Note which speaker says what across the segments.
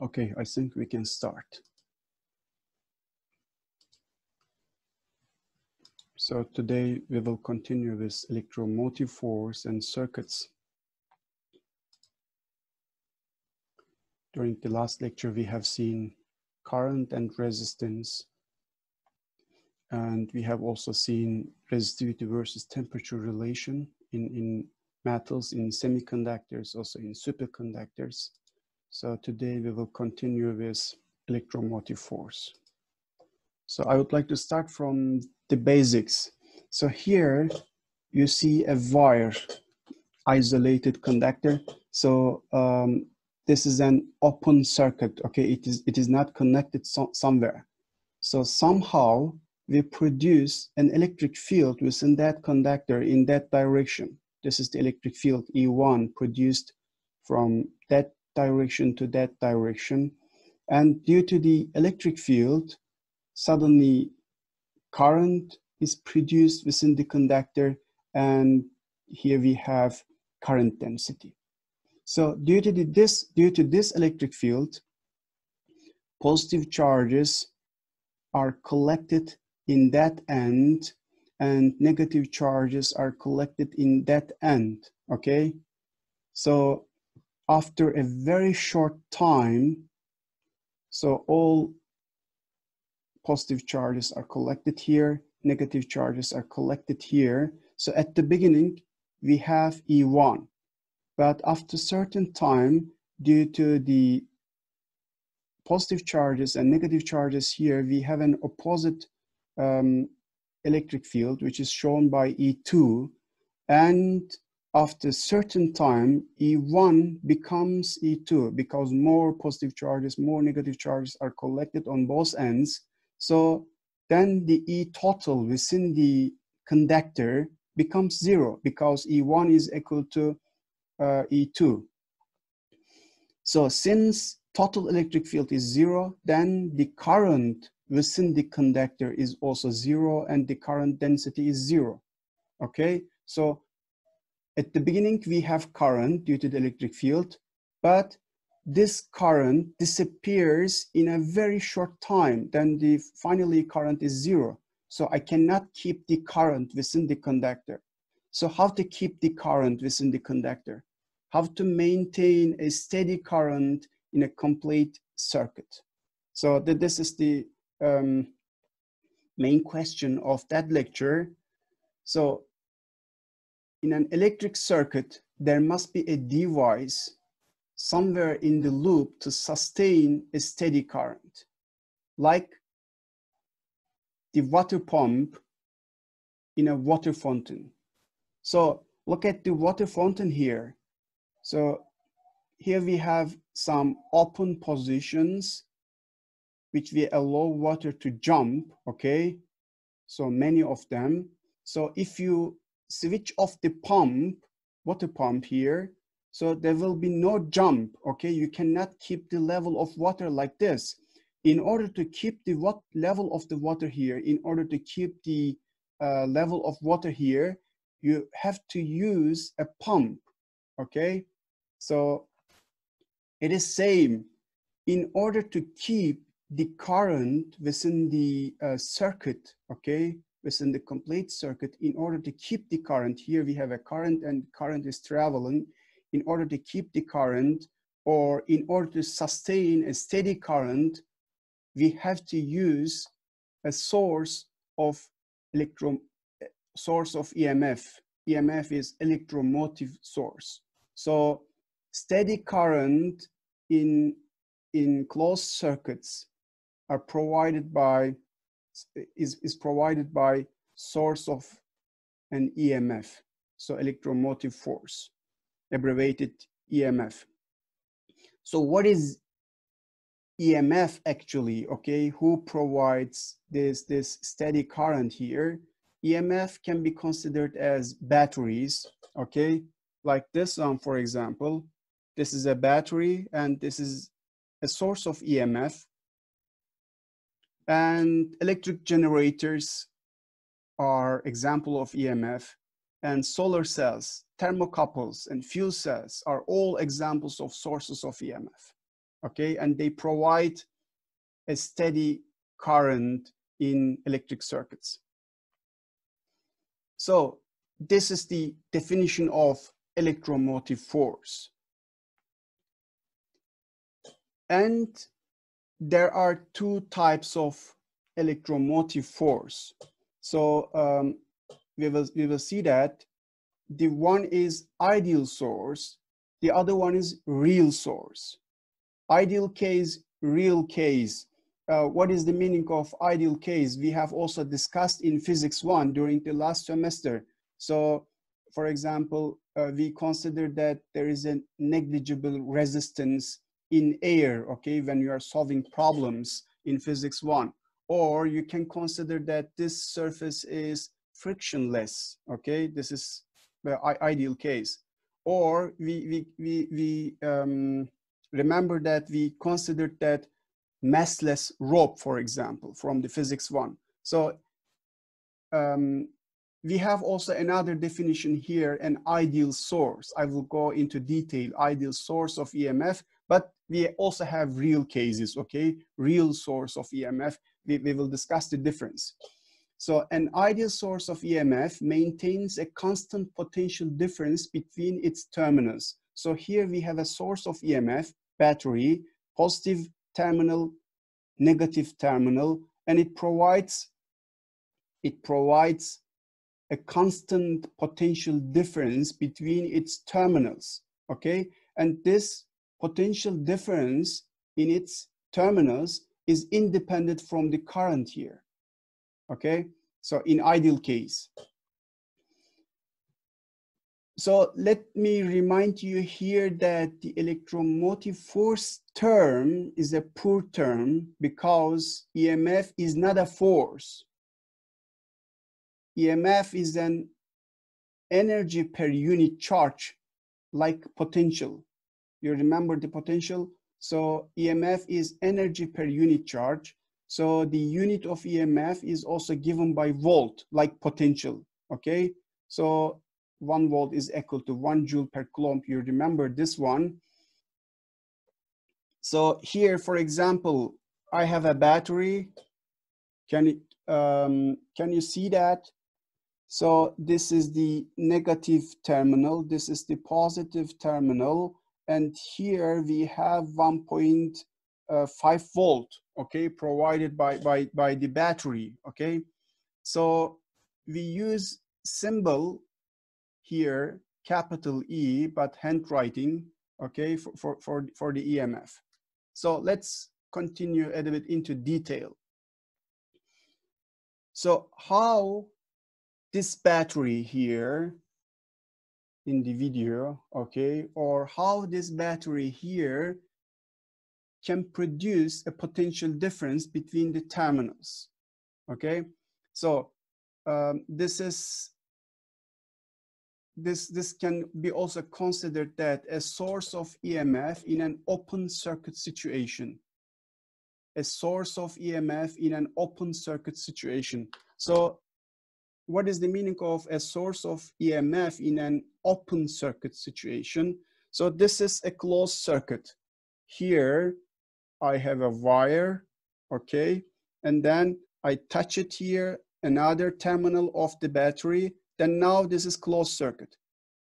Speaker 1: Okay, I think we can start. So today we will continue with electromotive force and circuits. During the last lecture, we have seen current and resistance. And we have also seen resistivity versus temperature relation in metals, in semiconductors, also in superconductors. So today we will continue with electromotive force. So I would like to start from the basics. So here you see a wire, isolated conductor. So this is an open circuit, okay? It is not connected somewhere. So somehow we produce an electric field within that conductor in that direction. This is the electric field E1 produced from that direction to that direction. And due to the electric field, suddenly current is produced within the conductor, and here we have current density. So due to this electric field, positive charges are collected in that end and negative charges are collected in that end, okay? So after a very short time, so all positive charges are collected here, negative charges are collected here. So at the beginning, we have E1, but after a certain time, due to the positive charges and negative charges here, we have an opposite electric field, which is shown by E2. And after a certain time, E1 becomes E2 because more positive charges, more negative charges are collected on both ends. So then the E total within the conductor becomes 0 because E1 is equal to E2. So since total electric field is 0, then the current within the conductor is also 0 and the current density is 0, okay? So at the beginning, we have current due to the electric field, but this current disappears in a very short time. Then the finally current is 0. So I cannot keep the current within the conductor. So how to keep the current within the conductor? How to maintain a steady current in a complete circuit? So this is the main question of that lecture. So in an electric circuit, there must be a device somewhere in the loop to sustain a steady current, like the water pump in a water fountain. So look at the water fountain here. So here we have some open positions which we allow water to jump, okay? So many of them. So if you switch off the pump, water pump here, so there will be no jump, okay? You cannot keep the level of water like this. In order to keep the level of the water here, in order to keep the level of water here, you have to use a pump, okay? So it is same. In order to keep the current within the circuit, okay, within the complete circuit, in order to keep the current, here we have a current and current is traveling. In order to keep the current, or in order to sustain a steady current, we have to use a source of EMF. EMF is electromotive source. So steady current in closed circuits are provided by, is provided by source of an EMF, so electromotive force, abbreviated EMF. So what is EMF actually, okay? Who provides this steady current here? EMF can be considered as batteries, okay? Like this one, for example. This is a battery and this is a source of EMF. And electric generators are example of EMF, and solar cells, thermocouples, and fuel cells are all examples of sources of EMF. okay? And they provide a steady current in electric circuits. So this is the definition of electromotive force. And there are two types of electromotive force. So we will see that the one is ideal source, the other one is real source. Ideal case, real case. What is the meaning of ideal case? We have also discussed in Physics 1 during the last semester. So, for example, we consider that there is a negligible resistance in air, okay, when you are solving problems in Physics 1. Or you can consider that this surface is frictionless, okay? This is the ideal case. Or we remember that we considered that massless rope, for example, from the Physics 1. So we have also another definition here, an ideal source. I will go into detail, ideal source of EMF, but we also have real cases, okay? Real source of EMF, we will discuss the difference. So an ideal source of EMF maintains a constant potential difference between its terminals. So here we have a source of EMF, battery, positive terminal, negative terminal, and it provides a constant potential difference between its terminals, okay? And this potential difference in its terminals is independent from the current here, okay? So in ideal case. So let me remind you here that the electromotive force term is a poor term because EMF is not a force. EMF is an energy per unit charge, like potential. You remember the potential? So EMF is energy per unit charge. So the unit of EMF is also given by volt, like potential, okay? So 1 volt is equal to 1 joule per coulomb. You remember this one. So here, for example, I have a battery. Can you see that? So this is the negative terminal. This is the positive terminal. And here we have 1.5 volt, okay, provided by the battery, okay? So we use symbol here, capital E, but handwriting, okay, for the EMF. So let's continue a little bit into detail. So how this battery here in the video, okay, or how this battery here can produce a potential difference between the terminals, okay? So this can be also considered that a source of EMF in an open circuit situation. A source of EMF in an open circuit situation. So what is the meaning of a source of EMF in an open circuit situation? So this is a closed circuit. Here I have a wire, okay? And then I touch it here, another terminal of the battery. Then now this is closed circuit.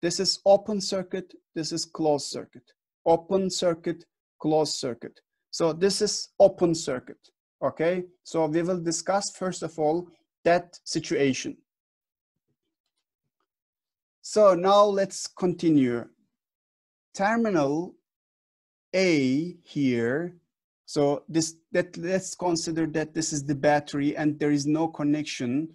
Speaker 1: This is open circuit, this is closed circuit. Open circuit, closed circuit. So this is open circuit, okay? So we will discuss first of all that situation. So now let's continue. Terminal A here. So let's consider that this is the battery and there is no connection.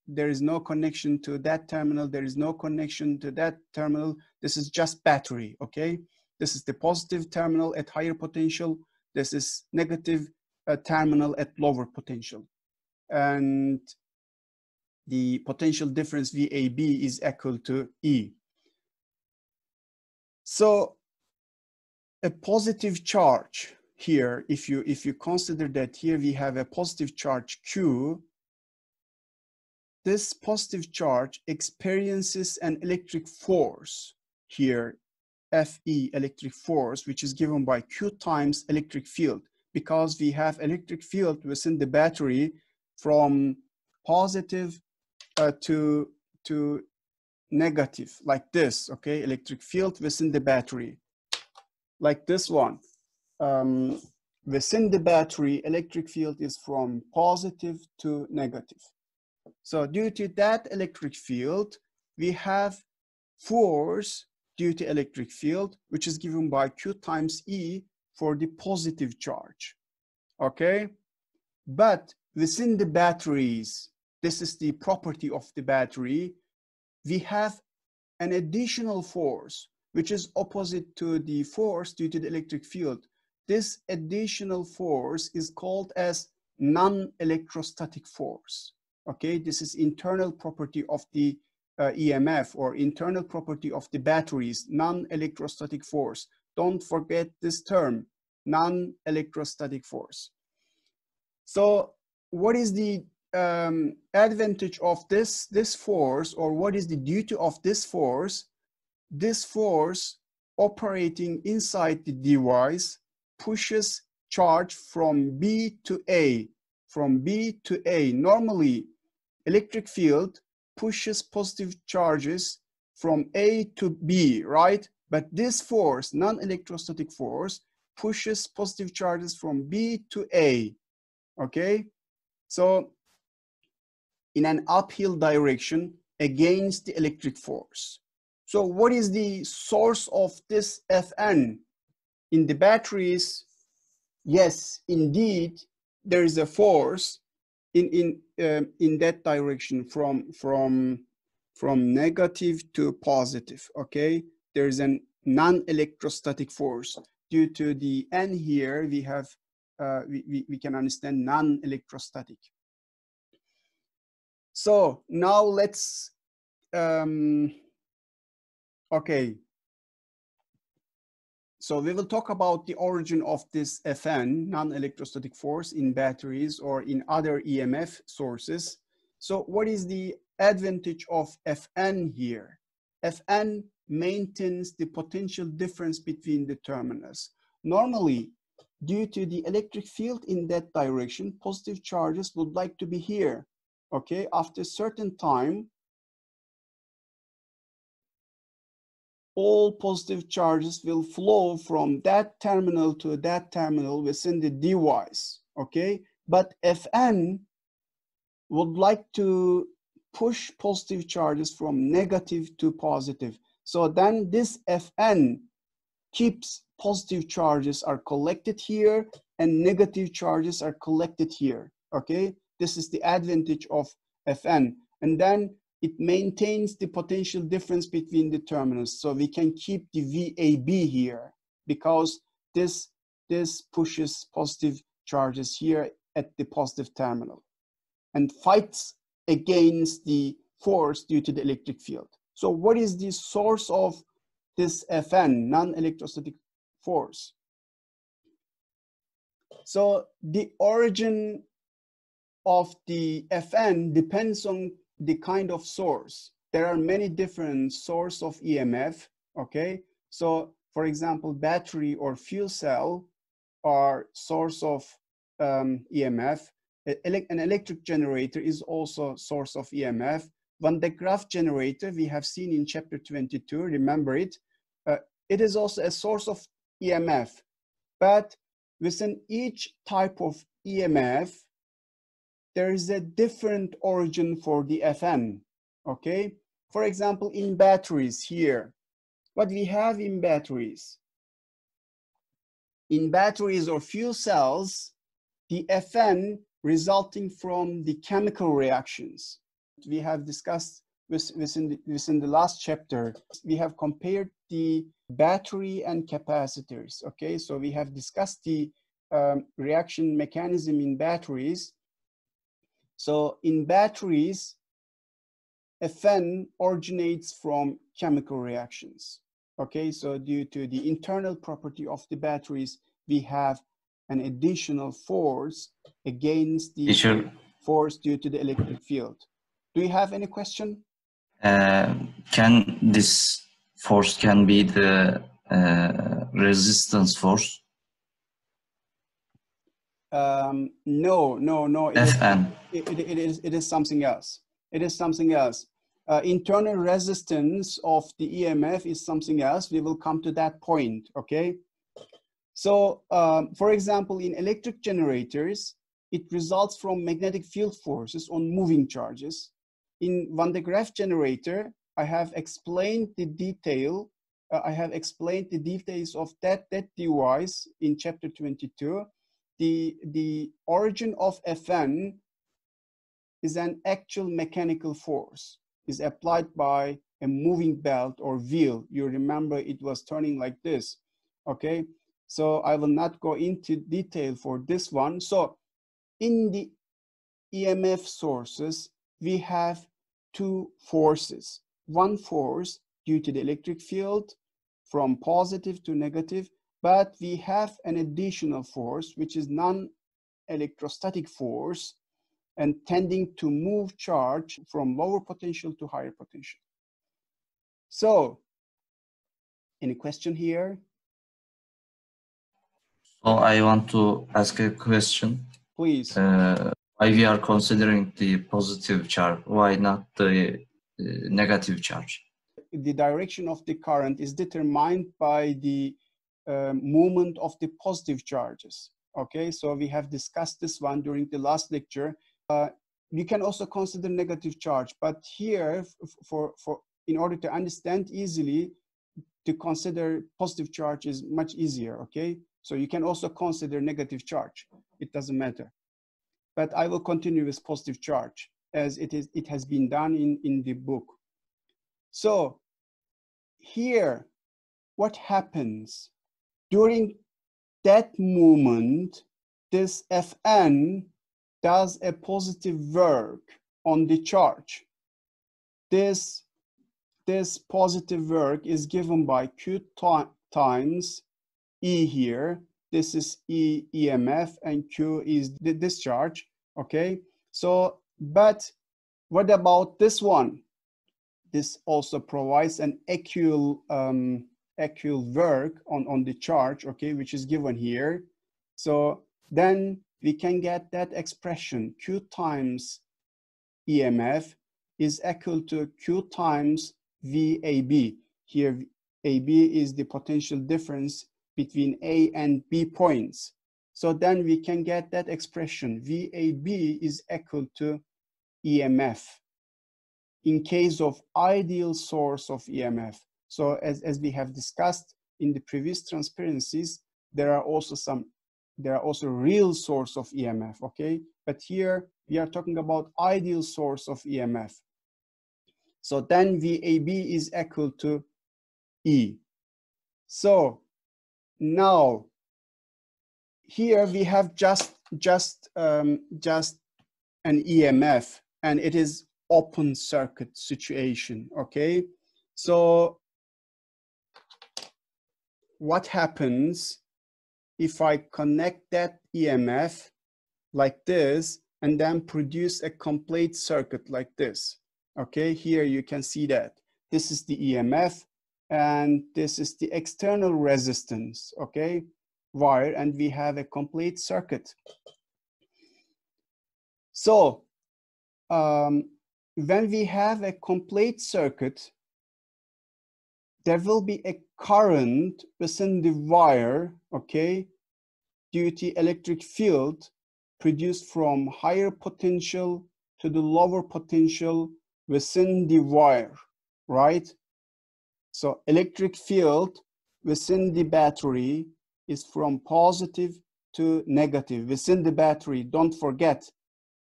Speaker 1: There is no connection to that terminal. There is no connection to that terminal. This is just battery, okay? This is the positive terminal at higher potential. This is negative terminal at lower potential. And the potential difference VAB is equal to E. So a positive charge here, if you consider that here we have a positive charge Q, this positive charge experiences an electric force here Fe, electric force, which is given by Q times electric field, because we have electric field within the battery from positive to negative, like this, okay? Electric field within the battery, like this one. Within the battery, electric field is from positive to negative. So due to that electric field, we have force due to electric field, which is given by Q times E for the positive charge, okay? But within the batteries, this is the property of the battery, we have an additional force, which is opposite to the force due to the electric field. This additional force is called as non-electrostatic force, okay? This is internal property of the EMF, or internal property of the batteries, non-electrostatic force. Don't forget this term, non-electrostatic force. So what is the advantage of this force, or what is the duty of this force? This force operating inside the device pushes charge from B to A, from B to A. Normally, electric field pushes positive charges from A to B, right? But this force, non-electrostatic force, pushes positive charges from B to A, okay? So in an uphill direction against the electric force. So what is the source of this Fn? In the batteries, yes, indeed, there is a force in that direction from negative to positive, okay? There is a non-electrostatic force. Due to the N here, we have, we can understand non-electrostatic. So now let's, okay. So we will talk about the origin of this Fn, non-electrostatic force, in batteries or in other EMF sources. So what is the advantage of Fn here? Fn maintains the potential difference between the terminals. Normally, due to the electric field in that direction, positive charges would like to be here, okay? After a certain time, all positive charges will flow from that terminal to that terminal within the device, okay? But Fn would like to push positive charges from negative to positive. So then this Fn keeps positive charges are collected here and negative charges are collected here, okay? This is the advantage of Fn. And then it maintains the potential difference between the terminals. So we can keep the VAB here because this pushes positive charges here at the positive terminal and fights against the force due to the electric field. So what is the source of this Fn, non-electrostatic force? So the origin of the Fn depends on the kind of source. There are many different sources of EMF, okay? So for example, battery or fuel cell are source of EMF. An electric generator is also source of EMF. Van de Graaff generator, we have seen in chapter 22, remember it. It is also a source of EMF, but within each type of EMF, there is a different origin for the Fn, okay? For example, in batteries here, what we have in batteries or fuel cells, the Fn resulting from the chemical reactions. We have discussed within the last chapter, we have compared the battery and capacitors, okay? So we have discussed the reaction mechanism in batteries. So in batteries, Fn originates from chemical reactions, okay? So due to the internal property of the batteries, we have an additional force against the force due to the electric field. Do you have any question?
Speaker 2: Can this force can be the resistance force?
Speaker 1: No.
Speaker 2: Fn.
Speaker 1: It is something else. It is something else. Internal resistance of the EMF is something else. We will come to that point, okay? So, for example, in electric generators, it results from magnetic field forces on moving charges. In Van de Graaff generator, I have explained the detail. I have explained the details of that device in chapter 22. The origin of Fn is an actual mechanical force, is applied by a moving belt or wheel. You remember it was turning like this, okay? So I will not go into detail for this one. So in the EMF sources, we have two forces. One force due to the electric field from positive to negative, but we have an additional force, which is non-electrostatic force and tending to move charge from lower potential to higher potential. So, any question here?
Speaker 2: So I want to ask a question.
Speaker 1: Please.
Speaker 2: Why we are considering the positive charge? Why not the negative charge?
Speaker 1: The direction of the current is determined by the movement of the positive charges. Okay, so we have discussed this one during the last lecture. You can also consider negative charge, but here, in order to understand easily, to consider positive charge is much easier. Okay, so you can also consider negative charge. It doesn't matter. But I will continue with positive charge as it has been done in the book. So here, what happens during that moment? This Fn does a positive work on the charge. This positive work is given by Q times E here. This is E EMF and Q is the discharge, okay? So, but what about this one? This also provides an equal work on the charge, okay, which is given here. So then we can get that expression, Q times EMF is equal to Q times VAB. Here, AB is the potential difference between A and B points. So then we can get that expression, VAB is equal to EMF in case of ideal source of EMF. So as we have discussed in the previous transparencies, there are also real source of EMF, okay? But here we are talking about ideal source of EMF. So then VAB is equal to E. So now here we have just an EMF, and it is open circuit situation, okay? So what happens if I connect that EMF like this and then produce a complete circuit like this? Okay, here you can see that. This is the EMF and this is the external resistance, okay, wire, and we have a complete circuit. So when we have a complete circuit, there will be a current within the wire, okay, due to electric field produced from higher potential to the lower potential within the wire, right? So electric field within the battery is from positive to negative within the battery, don't forget,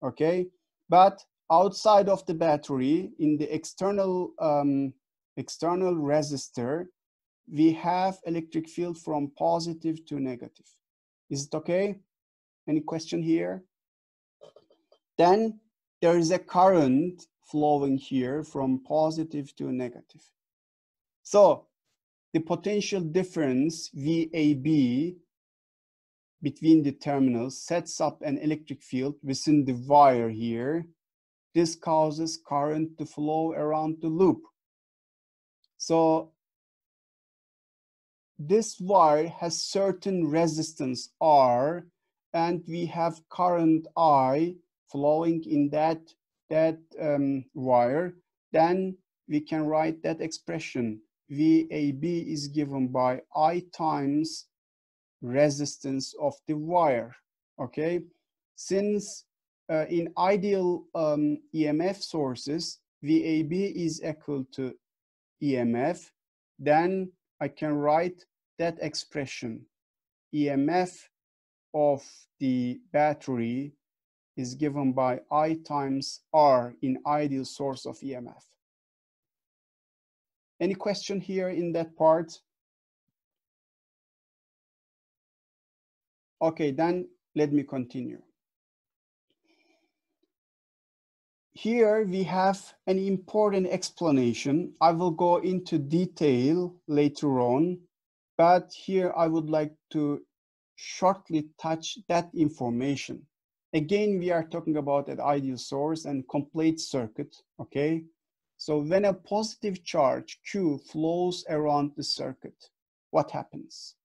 Speaker 1: okay? But outside of the battery, in the external resistor, we have electric field from positive to negative. Is it okay? Any question here? Then there is a current flowing here from positive to negative. So the potential difference VAB between the terminals sets up an electric field within the wire here. This causes current to flow around the loop. So this wire has certain resistance R, and we have current I flowing in that wire, then we can write that expression. VAB is given by I times resistance of the wire. Okay, since in ideal EMF sources, VAB is equal to EMF, then I can write that expression. EMF of the battery is given by I times R in ideal source of EMF. Any question here in that part? Okay, then let me continue. Here we have an important explanation. I will go into detail later on, but here I would like to shortly touch that information. Again, we are talking about an ideal source and complete circuit, okay? So when a positive charge Q flows around the circuit, what happens?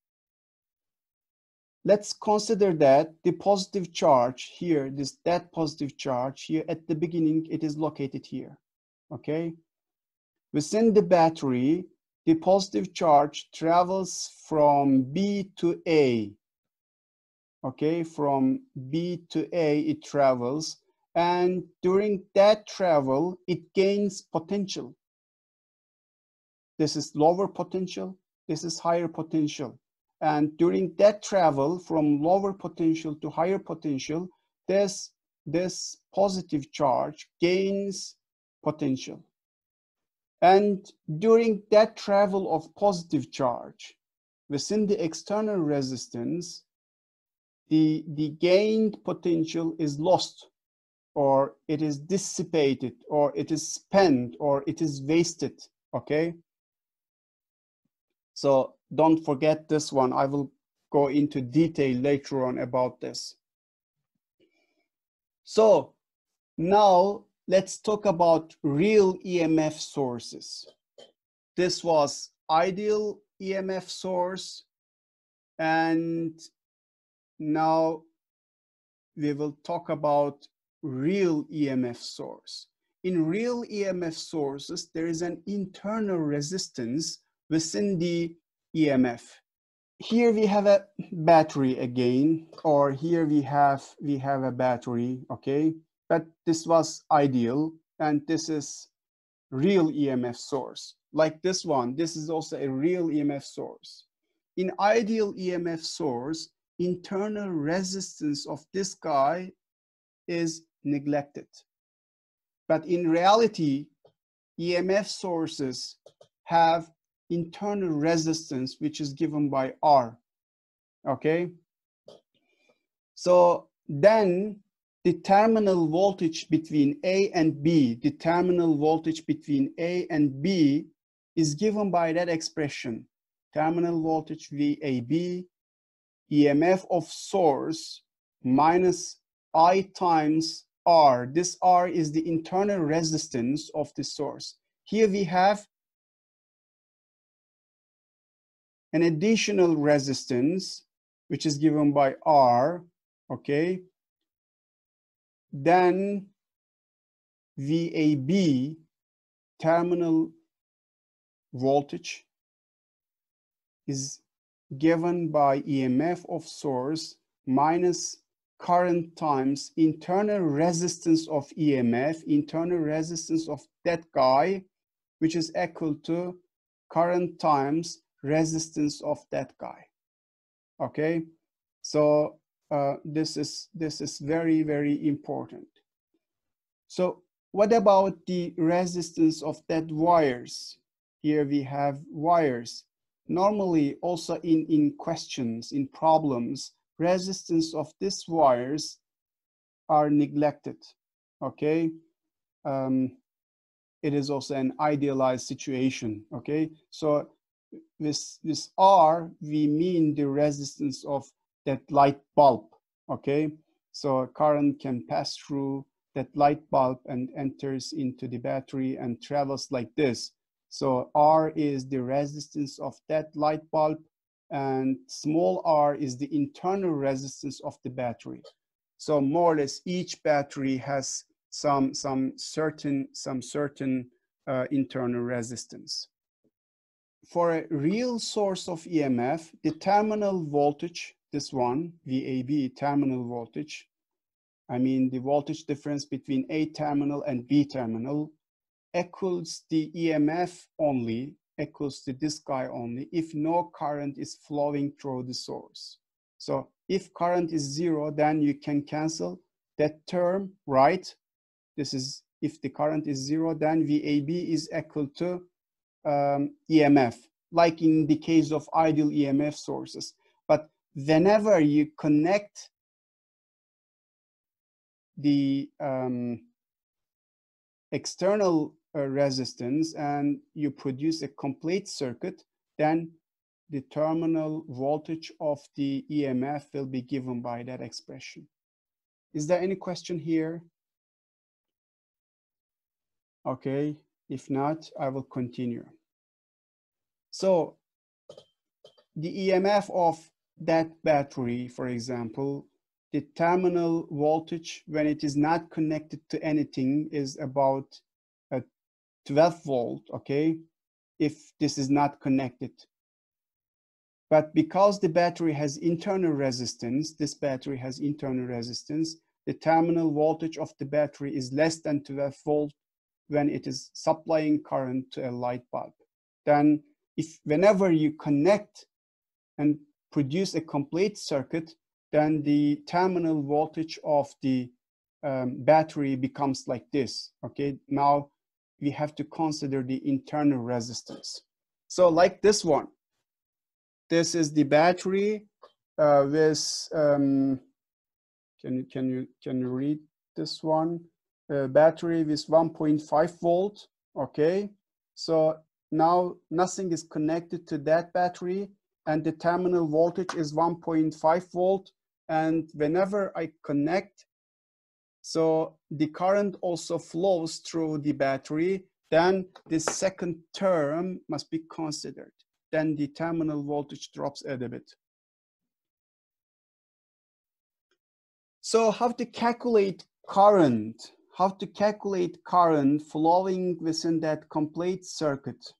Speaker 1: Let's consider that the positive charge here, that positive charge here at the beginning, it is located here, okay? Within the battery, the positive charge travels from B to A, okay? From B to A, it travels, and during that travel, it gains potential. This is lower potential, this is higher potential. And during that travel from lower potential to higher potential, this positive charge gains potential. And during that travel of positive charge, within the external resistance, the gained potential is lost, or it is dissipated, or it is spent, or it is wasted, okay? So don't forget this one. I will go into detail later on about this. So now let's talk about real EMF sources. This was ideal EMF source, and now we will talk about real EMF source. In real EMF sources, there is an internal resistance within the EMF. Here we have a battery again, or here we have a battery, okay? But this was ideal, and this is real EMF source. Like this one, this is also a real EMF source. In ideal EMF source, internal resistance of this guy is neglected. But in reality, EMF sources have internal resistance, which is given by R, okay? So then the terminal voltage between A and B, the terminal voltage between A and B is given by that expression, terminal voltage VAB, EMF of source minus I times R. This R is the internal resistance of the source. Here we have an additional resistance, which is given by R, okay? Then VAB, terminal voltage, is given by EMF of source minus current times internal resistance of EMF, internal resistance of that guy, which is equal to current times resistance of that guy, okay? So this is very, very important. So what about the resistance of that wires? Here we have wires. Normally also in questions, in problems, resistance of these wires are neglected, okay? It is also an idealized situation, okay? So this R, we mean the resistance of that light bulb, okay? So current can pass through that light bulb and enters into the battery and travels like this. So R is the resistance of that light bulb, and small r is the internal resistance of the battery. So more or less each battery has some certain internal resistance. For a real source of EMF, the terminal voltage, this one, VAB, terminal voltage, I mean the voltage difference between A terminal and B terminal, equals the EMF only, equals to this guy only, if no current is flowing through the source. So if current is 0, then you can cancel that term, right? This is, if the current is 0, then VAB is equal to EMF, like in the case of ideal EMF sources. But whenever you connect the external resistance and you produce a complete circuit, then the terminal voltage of the EMF will be given by that expression. Is there any question here? Okay, if not, I will continue. So the EMF of that battery, for example, the terminal voltage when it is not connected to anything is about 12 volt, okay, if this is not connected. But because the battery has internal resistance, this battery has internal resistance, the terminal voltage of the battery is less than 12 volt when it is supplying current to a light bulb. Then if whenever you connect and produce a complete circuit, then the terminal voltage of the battery becomes like this, okay? Now we have to consider the internal resistance. So like this one, this is the battery with, can you read this one? Battery with 1.5 volt, okay? So now nothing is connected to that battery and the terminal voltage is 1.5 volt. And whenever I connect, so the current also flows through the battery, then this second term must be considered. Then the terminal voltage drops a bit. So how to calculate current? How to calculate current flowing within that complete circuit?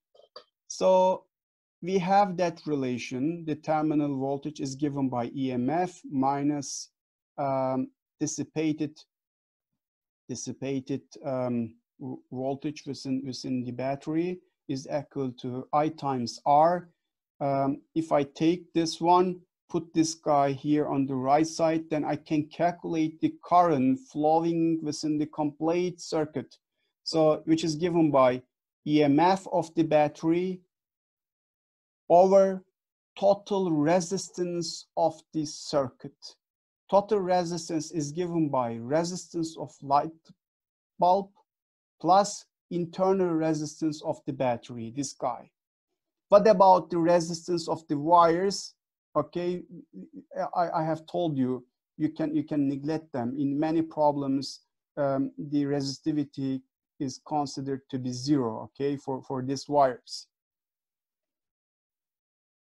Speaker 1: So we have that relation. The terminal voltage is given by EMF minus dissipated voltage within the battery is equal to I times R. If I take this one, put this guy here on the right side, then I can calculate the current flowing within the complete circuit. So which is given by EMF of the battery over total resistance of the circuit. Total resistance is given by resistance of light bulb plus internal resistance of the battery, this guy. What about the resistance of the wires? Okay, I have told you, you can neglect them. In many problems, the resistivity is considered to be 0, okay, for these wires.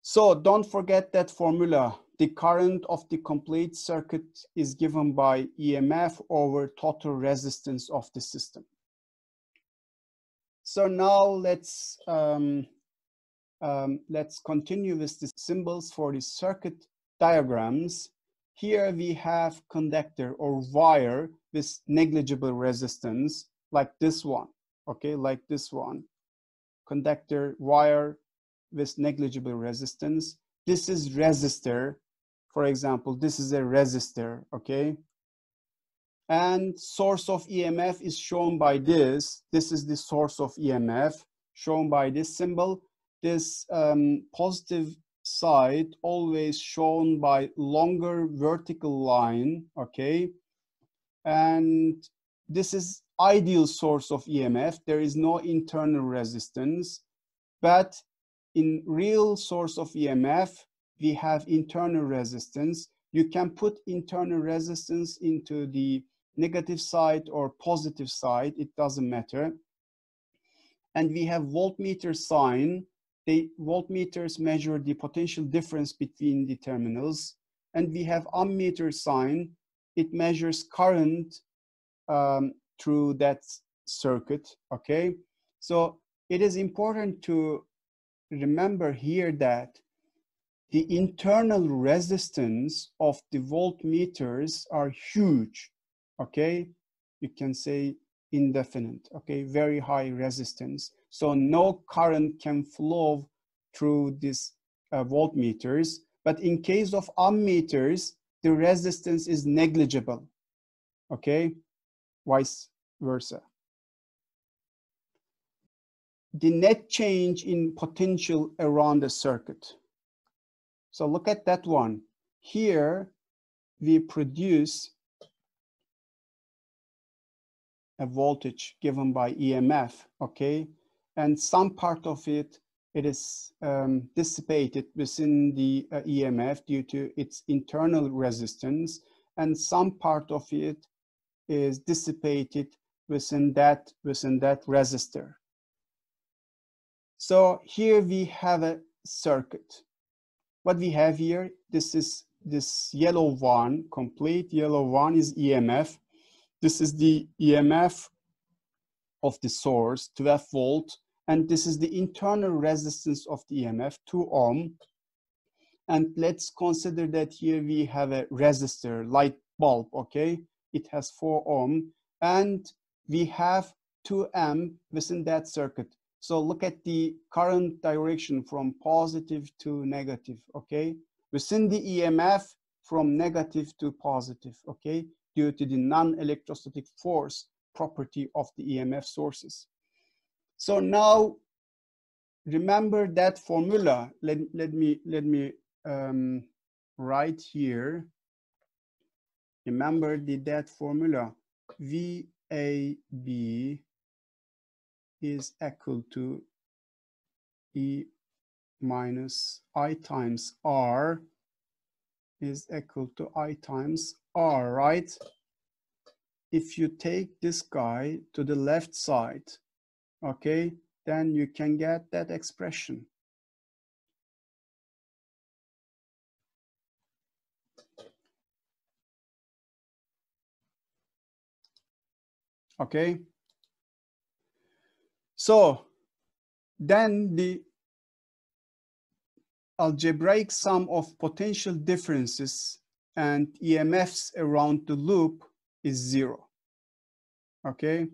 Speaker 1: So don't forget that formula. The current of the complete circuit is given by EMF over total resistance of the system. So now let's continue with the symbols for the circuit diagrams. Here we have conductor or wire with negligible resistance, like this one, okay, like this one. Conductor, wire with negligible resistance. This is resistor. For example, this is a resistor, okay? And source of EMF is shown by this. This is the source of EMF shown by this symbol. This positive side always shown by longer vertical line, okay? And this is ideal source of EMF. There is no internal resistance, but in real source of EMF, we have internal resistance. You can put internal resistance into the negative side or positive side, it doesn't matter. And we have voltmeter sign. the voltmeters measure the potential difference between the terminals, and we have ammeter sign. It measures current through that circuit, okay? So it is important to remember here that the internal resistance of the voltmeters are huge, okay? You can say indefinite, okay? Very high resistance. So no current can flow through these voltmeters. But in case of ammeters, the resistance is negligible, okay? Vice versa. The net change in potential around the circuit. So look at that one. Here we produce a voltage given by EMF, okay? And some part of it is dissipated within the EMF due to its internal resistance, and some part of it is dissipated within that resistor. So here we have a circuit. What we have here, this is this yellow one, complete yellow one is EMF. This is the EMF of the source, 12 volt, and this is the internal resistance of the EMF, 2 ohm. And let's consider that here we have a resistor, light bulb, okay? It has 4 ohm, and we have 2 amp within that circuit. So look at the current direction from positive to negative, okay? Within the EMF from negative to positive, okay? Due to the non-electrostatic force property of the EMF sources. So now remember that formula. Let me write here. Remember that formula. VAB is equal to E minus I times R is equal to I times R, right? If you take this guy to the left side, okay, then you can get that expression. Okay. So then the algebraic sum of potential differences and EMFs around the loop is 0. Okay.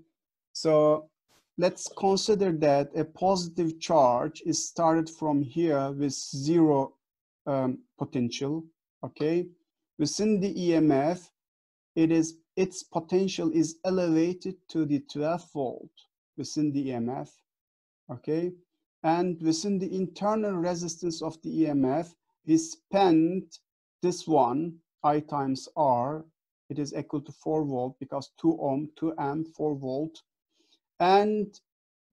Speaker 1: So let's consider that a positive charge is started from here with 0 potential. Okay. Within the EMF, its potential is elevated to the 12 volt within the EMF, okay? And within the internal resistance of the EMF, we spent this one, I times R, it is equal to 4 volt because 2 ohm, 2 amp, 4 volt. And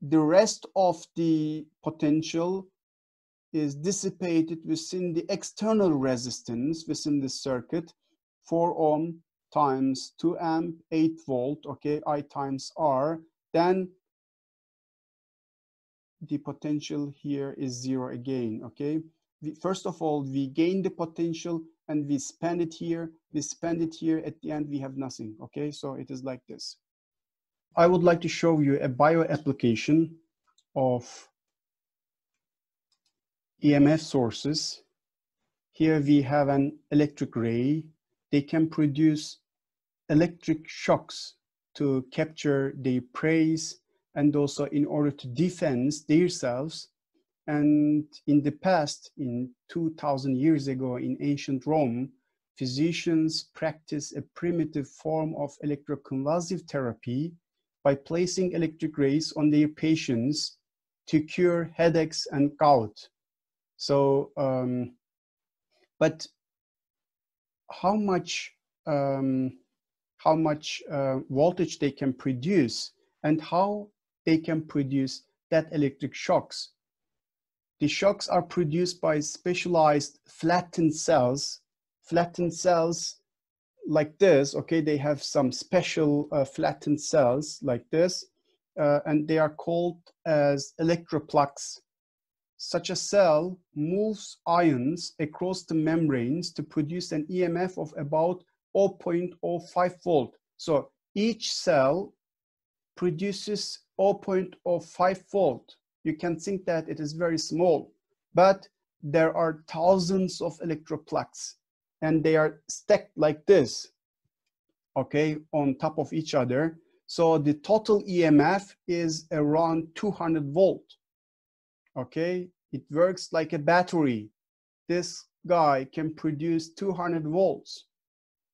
Speaker 1: the rest of the potential is dissipated within the external resistance within the circuit, 4 ohm times 2 amp, 8 volt, okay, I times R, then the potential here is 0 again, okay? First of all, we gain the potential and we spend it here, at the end we have nothing, okay? So it is like this. I would like to show you a bio application of EMF sources. Here we have an electric ray. They can produce electric shocks to capture their prey and also in order to defend themselves. And in the past, in 2000 years ago in ancient Rome, physicians practiced a primitive form of electroconvulsive therapy by placing electric rays on their patients to cure headaches and gout. So, but how much voltage they can produce and how they can produce that electric shocks. The shocks are produced by specialized flattened cells like this, okay? They have some special flattened cells like this, and they are called as electroplugs. such a cell moves ions across the membranes to produce an EMF of about 0.05 volt. So each cell produces 0.05 volt. You can think that it is very small, but there are thousands of electroplugs and they are stacked like this, okay, on top of each other. So the total EMF is around 200 volt, okay? It works like a battery. This guy can produce 200 volts.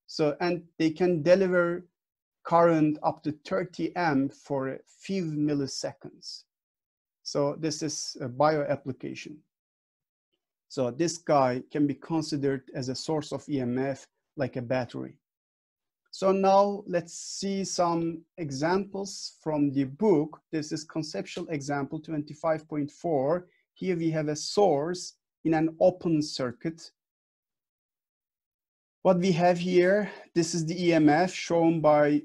Speaker 1: So, and they can deliver current up to 30 amp for a few milliseconds. So this is a bio application. So this guy can be considered as a source of EMF like a battery. So now let's see some examples from the book. This is conceptual example 25.4. Here we have a source in an open circuit. What we have here, this is the EMF shown by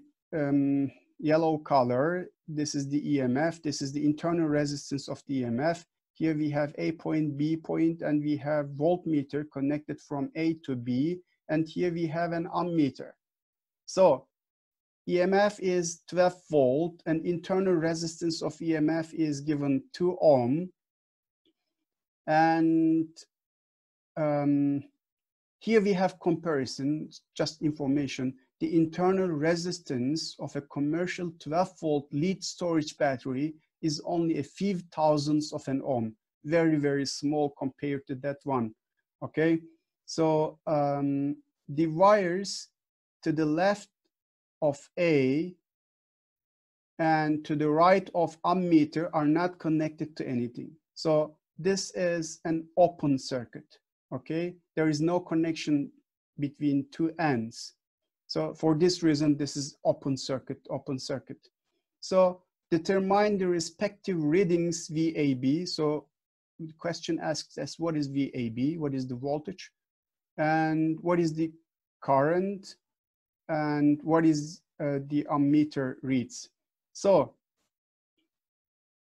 Speaker 1: yellow color. This is the EMF. This is the internal resistance of the EMF. Here we have A point, B point, and we have voltmeter connected from A to B. And here we have an ammeter. So EMF is 12 volt and internal resistance of EMF is given 2 ohm. And here we have comparison, just information. The internal resistance of a commercial 12 volt lead storage battery is only a few thousandths of an ohm. Very, very small compared to that one, okay? So the wires to the left of A and to the right of ammeter are not connected to anything. So this is an open circuit, okay? There is no connection between two ends. So for this reason, this is open circuit, open circuit. So determine the respective readings VAB. So the question asks us, what is VAB? What is the voltage? And what is the current? And what is the ammeter reads? So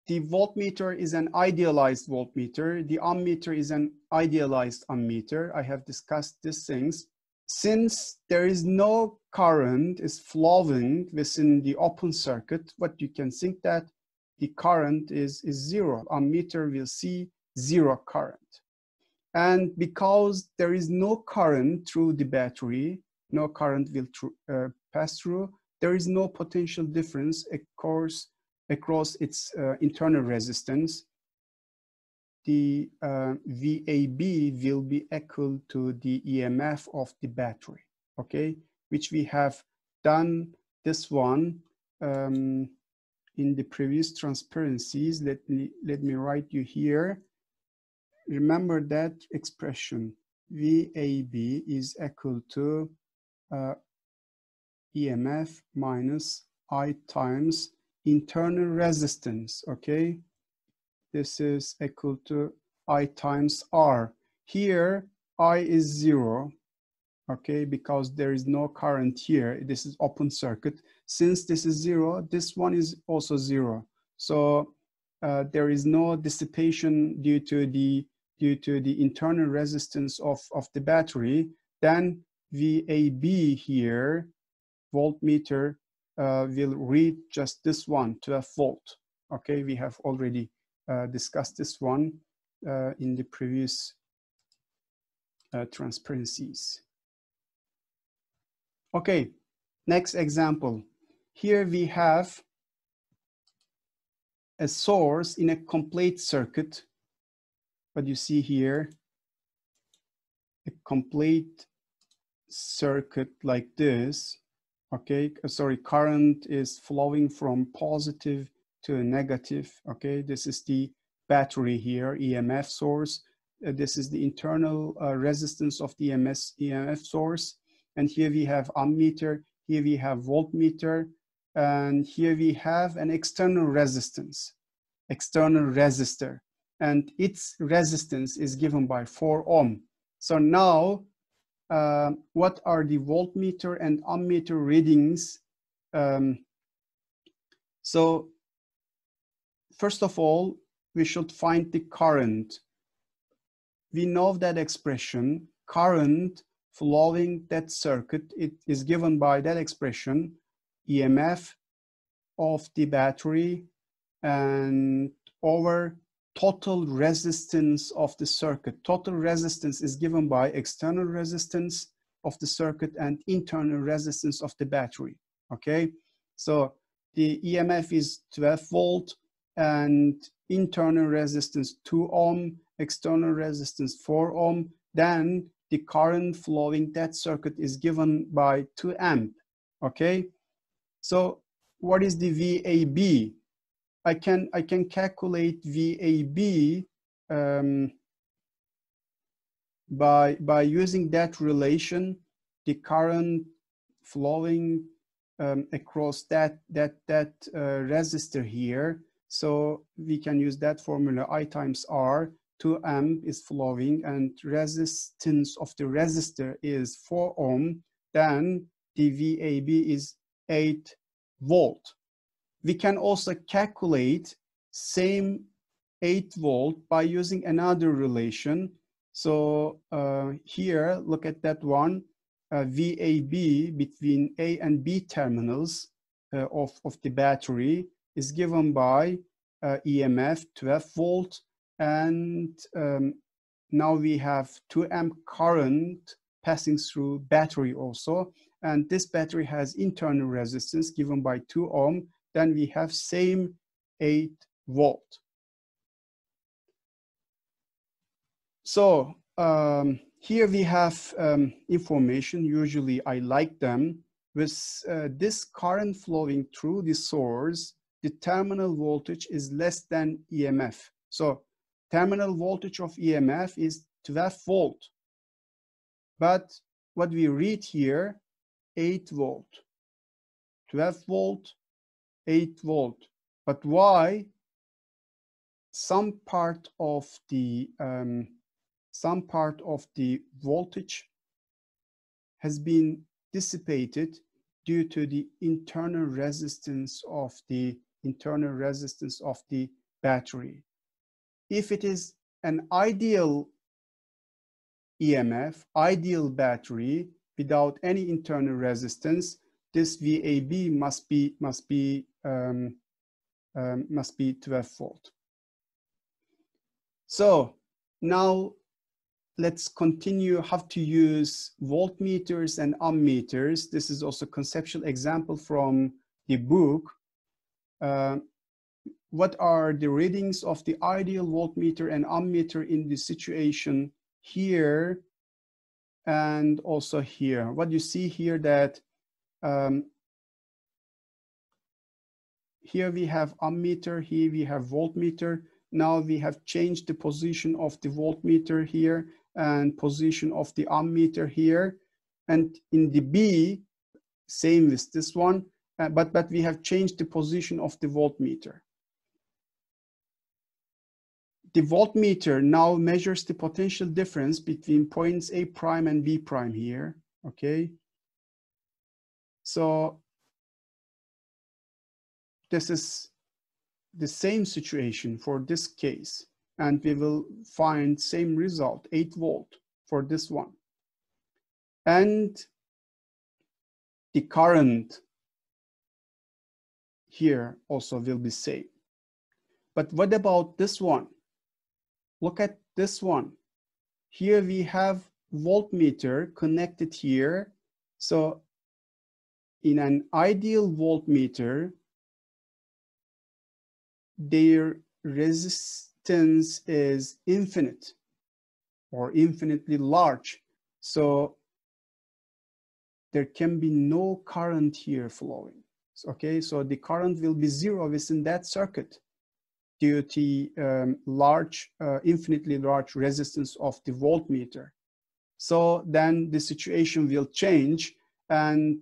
Speaker 1: the voltmeter is an idealized voltmeter. The ammeter is an idealized ammeter. I have discussed these things. Since there is no current is flowing within the open circuit, what you can think that the current is zero. Ammeter will see zero current. And because there is no current through the battery, no current will pass through, there is no potential difference across its internal resistance. The VAB will be equal to the EMF of the battery, okay? Which we have done this one in the previous transparencies. Let me write you here. Remember that expression, VAB is equal to EMF minus I times internal resistance, okay? This is equal to I times R. Here, I is 0, okay, because there is no current here. This is open circuit. Since this is 0, this one is also 0. So there is no dissipation due to the internal resistance of the battery. Then VAB here, voltmeter, will read just this one, 12 volt. Okay, we have already discussed this one in the previous transparencies. Okay, next example. Here we have a source in a complete circuit. What you see here, a complete circuit like this. Okay, sorry, current is flowing from positive to a negative. Okay, this is the battery here, EMF source. This is the internal resistance of the EMF source. And here we have ammeter, here we have voltmeter, and here we have an external resistance, external resistor. And its resistance is given by 4 ohm. So now, what are the voltmeter and ammeter readings? So first of all, we should find the current. we know that expression, current flowing that circuit, it is given by that expression, EMF of the battery and over total resistance of the circuit. Total resistance is given by external resistance of the circuit and internal resistance of the battery, okay? So the EMF is 12 volt and internal resistance 2 ohm, external resistance 4 ohm, then the current flowing that circuit is given by 2 amp, okay? So what is the VAB? I can calculate VAB by using that relation, the current flowing across that resistor here. So we can use that formula, I times R, 2 amp is flowing and resistance of the resistor is 4 ohm, then the VAB is 8 volt. We can also calculate same 8 volt by using another relation. So here, look at that one, VAB between A and B terminals of the battery is given by EMF 12 volt, and now we have 2 amp current passing through battery also, and this battery has internal resistance given by 2 ohm, then we have same 8 volt. So here we have information, usually I like them, with this current flowing through the source, the terminal voltage is less than EMF. So terminal voltage of EMF is 12 volt. But what we read here, 8 volt, 12 volt, 8 volt. But why some part of the voltage has been dissipated due to the internal resistance of the battery? If it is an ideal EMF, ideal battery without any internal resistance, this VAB must be 12 volt. So now let's continue how to use voltmeters and ammeters. This is also a conceptual example from the book. What are the readings of the ideal voltmeter and ammeter in the situation here and also here? What you see here that here we have ammeter, here we have voltmeter. Now we have changed the position of the voltmeter here and position of the ammeter here. And in the B, same with this one, but we have changed the position of the voltmeter. The voltmeter now measures the potential difference between points A prime and B prime here, okay? So this is the same situation for this case, and we will find same result, 8 volt for this one. And the current here also will be same. But what about this one? Look at this one. Here we have voltmeter connected here. So in an ideal voltmeter, their resistance is infinite or infinitely large. So there can be no current here flowing. Okay, so the current will be zero within that circuit due to large, infinitely large resistance of the voltmeter. So then the situation will change, and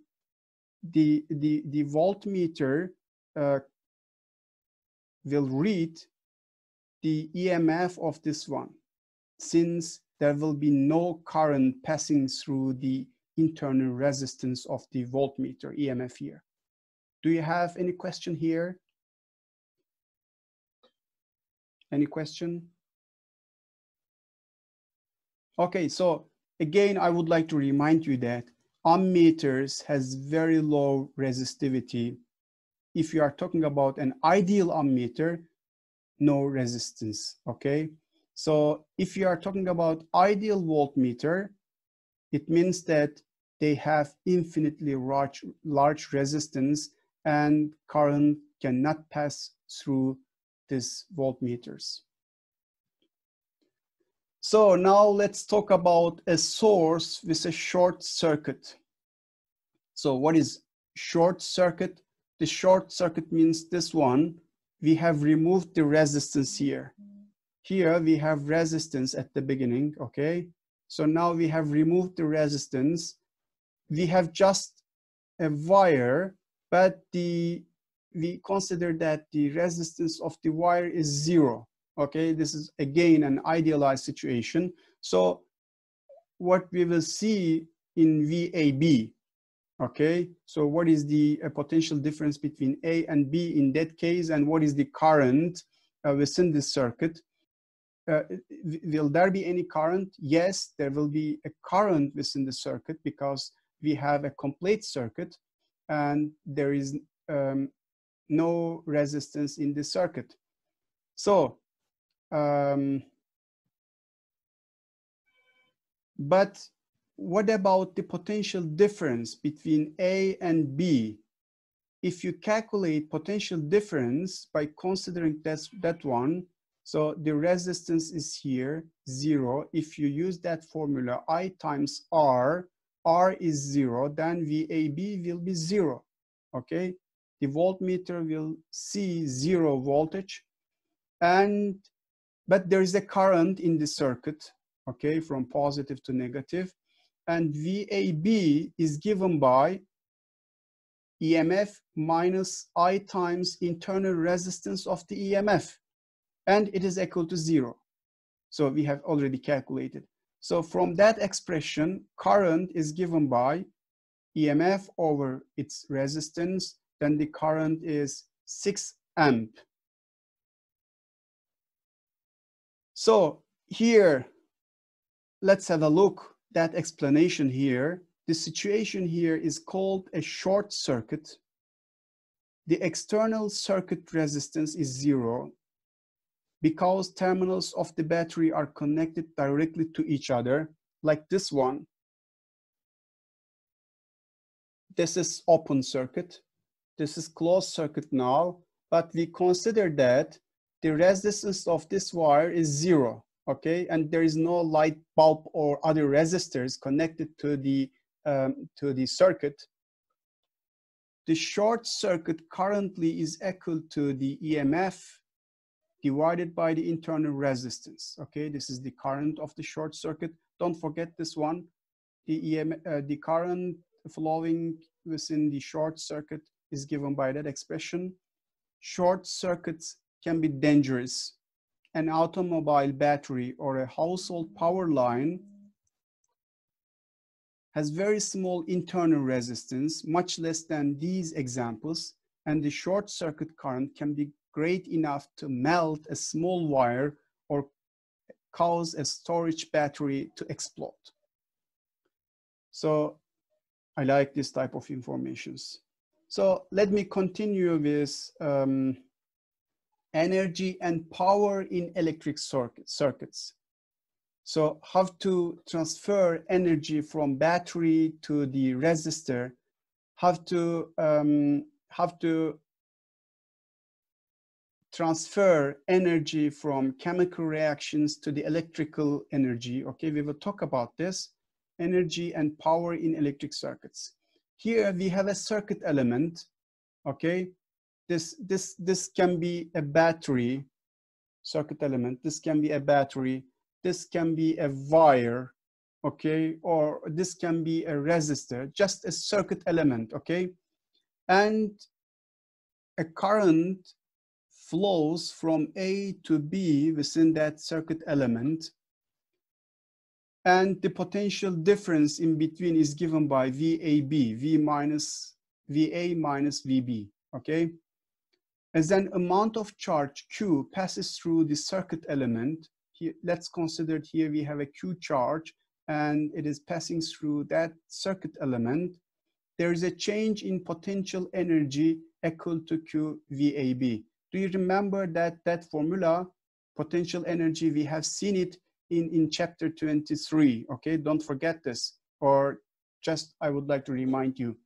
Speaker 1: the voltmeter will read the EMF of this one, since there will be no current passing through the internal resistance of the voltmeter EMF here. Do you have any question here? Any question? Okay, so again, I would like to remind you that ammeters has very low resistivity. If you are talking about an ideal ammeter, no resistance, okay? So if you are talking about ideal voltmeter, it means that they have infinitely large resistance and current cannot pass through these voltmeters. So now let's talk about a source with a short circuit. So what is short circuit? The short circuit means this one. We have removed the resistance here. Here we have resistance at the beginning, okay? So now we have removed the resistance. We have just a wire, but we consider that the resistance of the wire is 0. Okay, this is again an idealized situation. So what we will see in VAB, okay, so what is the potential difference between A and B in that case, and what is the current within this circuit? Will there be any current? Yes, there will be a current within the circuit because we have a complete circuit and there is no resistance in the circuit. So, but what about the potential difference between A and B? If you calculate potential difference by considering that one, so the resistance is here, 0. If you use that formula, I times R, R is 0, then VAB will be 0, okay? The voltmeter will see 0 voltage, but there is a current in the circuit, okay, from positive to negative, and VAB is given by EMF minus I times internal resistance of the EMF, and it is equal to 0. So we have already calculated. So from that expression, current is given by EMF over its resistance, then the current is 6 amp. So here, let's have a look at that explanation here. The situation here is called a short circuit. The external circuit resistance is 0 because terminals of the battery are connected directly to each other, like this one. This is open circuit. This is closed circuit now, but we consider that the resistance of this wire is 0, okay? And there is no light bulb or other resistors connected to the circuit. The short circuit currently is equal to the EMF divided by the internal resistance. Okay, this is the current of the short circuit. Don't forget this one. The current flowing within the short circuit is given by that expression. Short circuits can be dangerous. An automobile battery or a household power line has very small internal resistance, much less than these examples, and the short circuit current can be great enough to melt a small wire or cause a storage battery to explode. So I like this type of informations. So let me continue with energy and power in electric circuits. So how to transfer energy from battery to the resistor, how to transfer energy from chemical reactions to the electrical energy. Okay, we will talk about this, energy and power in electric circuits. Here we have a circuit element, okay? This can be a battery, circuit element, this can be a battery, this can be a wire, okay? Or this can be a resistor, just a circuit element, okay? And a current flows from A to B within that circuit element. And the potential difference in between is given by VAB, VA minus VB, okay? As an amount of charge Q passes through the circuit element, here, let's consider it here we have a Q charge and it is passing through that circuit element. There is a change in potential energy equal to Q VAB. Do you remember that formula, potential energy? We have seen it in chapter 23, okay? Don't forget this, or just I would like to remind you.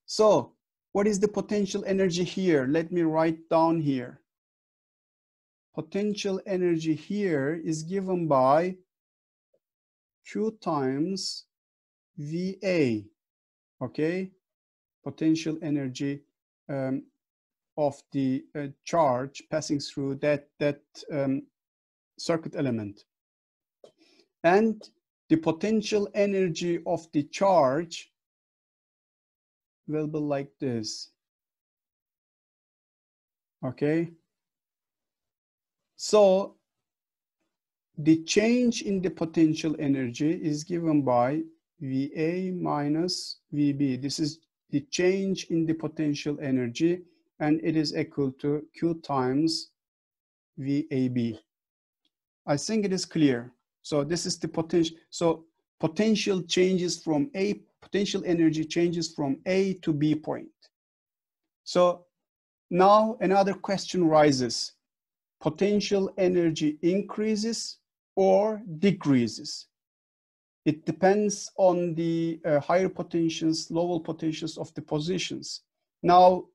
Speaker 1: So what is the potential energy here? Let me write down here. Potential energy here is given by Q times VA, okay? Potential energy of the charge passing through that circuit element. And the potential energy of the charge will be like this, okay? So the change in the potential energy is given by VA minus VB. This is the change in the potential energy, and it is equal to Q times VAB. I think it is clear. So this is the potential. So potential changes from A, potential energy changes from A to B point. So now another question rises. Potential energy increases or decreases? It depends on the higher potentials, lower potentials of the positions. Now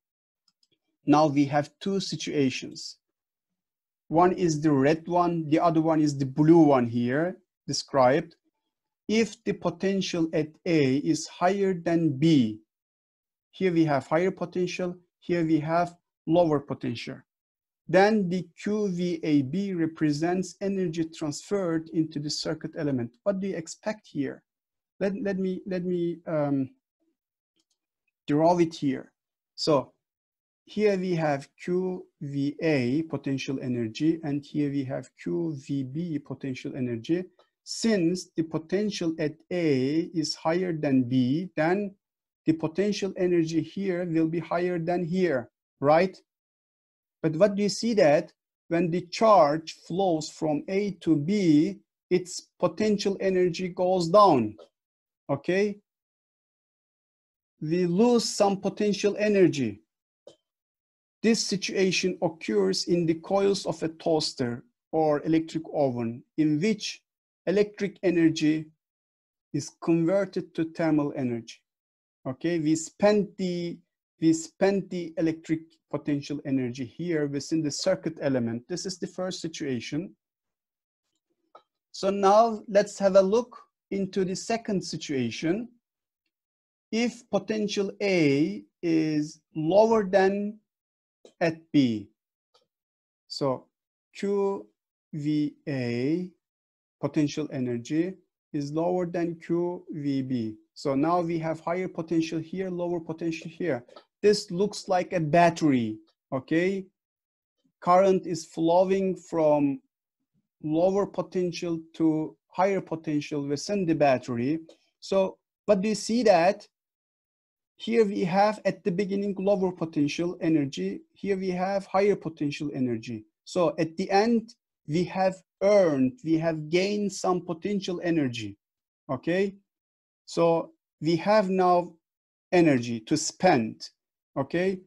Speaker 1: we have two situations. One is the red one, the other one is the blue one here described. If the potential at A is higher than B, here we have higher potential, here we have lower potential. Then the QVAB represents energy transferred into the circuit element. What do you expect here? Let me draw it here. So here we have QVA potential energy, and here we have QVB potential energy. Since the potential at A is higher than B, then the potential energy here will be higher than here, right? But what do you see that when the charge flows from A to B, its potential energy goes down, okay? We lose some potential energy. This situation occurs in the coils of a toaster or electric oven, in which electric energy is converted to thermal energy. Okay, we spent the electric potential energy here within the circuit element. This is the first situation. So now let's have a look into the second situation. If potential A is lower than at B, so QVA potential energy is lower than QVB. So now we have higher potential here, lower potential here. This looks like a battery, okay? Current is flowing from lower potential to higher potential within the battery. So, but do you see that? Here we have at the beginning lower potential energy. Here we have higher potential energy. So at the end, we have gained some potential energy, okay? So we have now energy to spend, okay?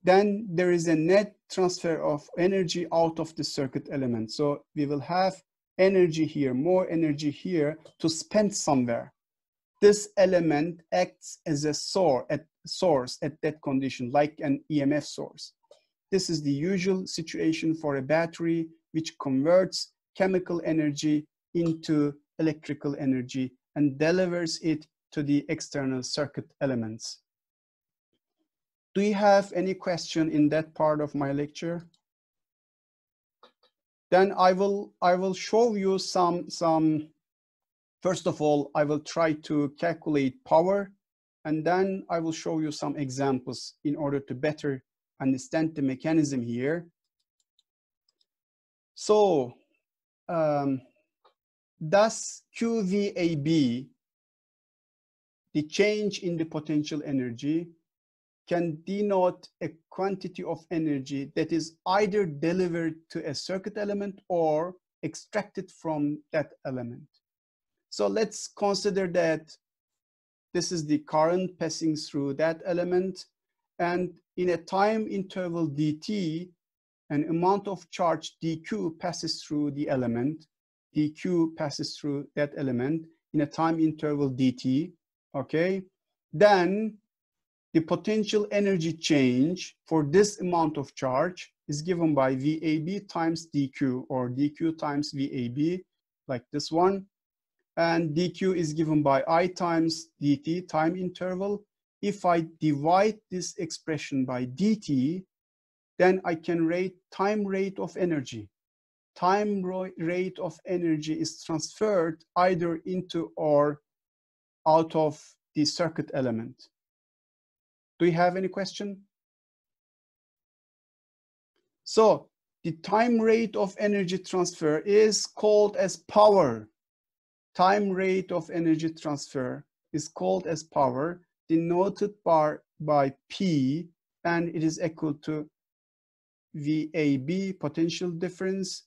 Speaker 1: Then there is a net transfer of energy out of the circuit element. So we will have energy here, more energy here to spend somewhere. This element acts as a source at that condition, like an EMF source. This is the usual situation for a battery, which converts chemical energy into electrical energy and delivers it to the external circuit elements. Do you have any question in that part of my lecture? Then I will show you some first of all, I will try to calculate power, and then I will show you some examples in order to better understand the mechanism here. So, does QVAB, the change in the potential energy, can denote a quantity of energy that is either delivered to a circuit element or extracted from that element. So let's consider that this is the current passing through that element, and in a time interval dt, an amount of charge dq passes through the element. dq passes through that element in a time interval dt, okay? Then the potential energy change for this amount of charge is given by VAB times dq, or dq times VAB, like this one. And dq is given by I times dt, time interval. If I divide this expression by dt, then I can rate time rate of energy. Time rate of energy is transferred either into or out of the circuit element. Do you have any question? So the time rate of energy transfer is called as power. Time rate of energy transfer is called as power, denoted by P, and it is equal to VAB, potential difference,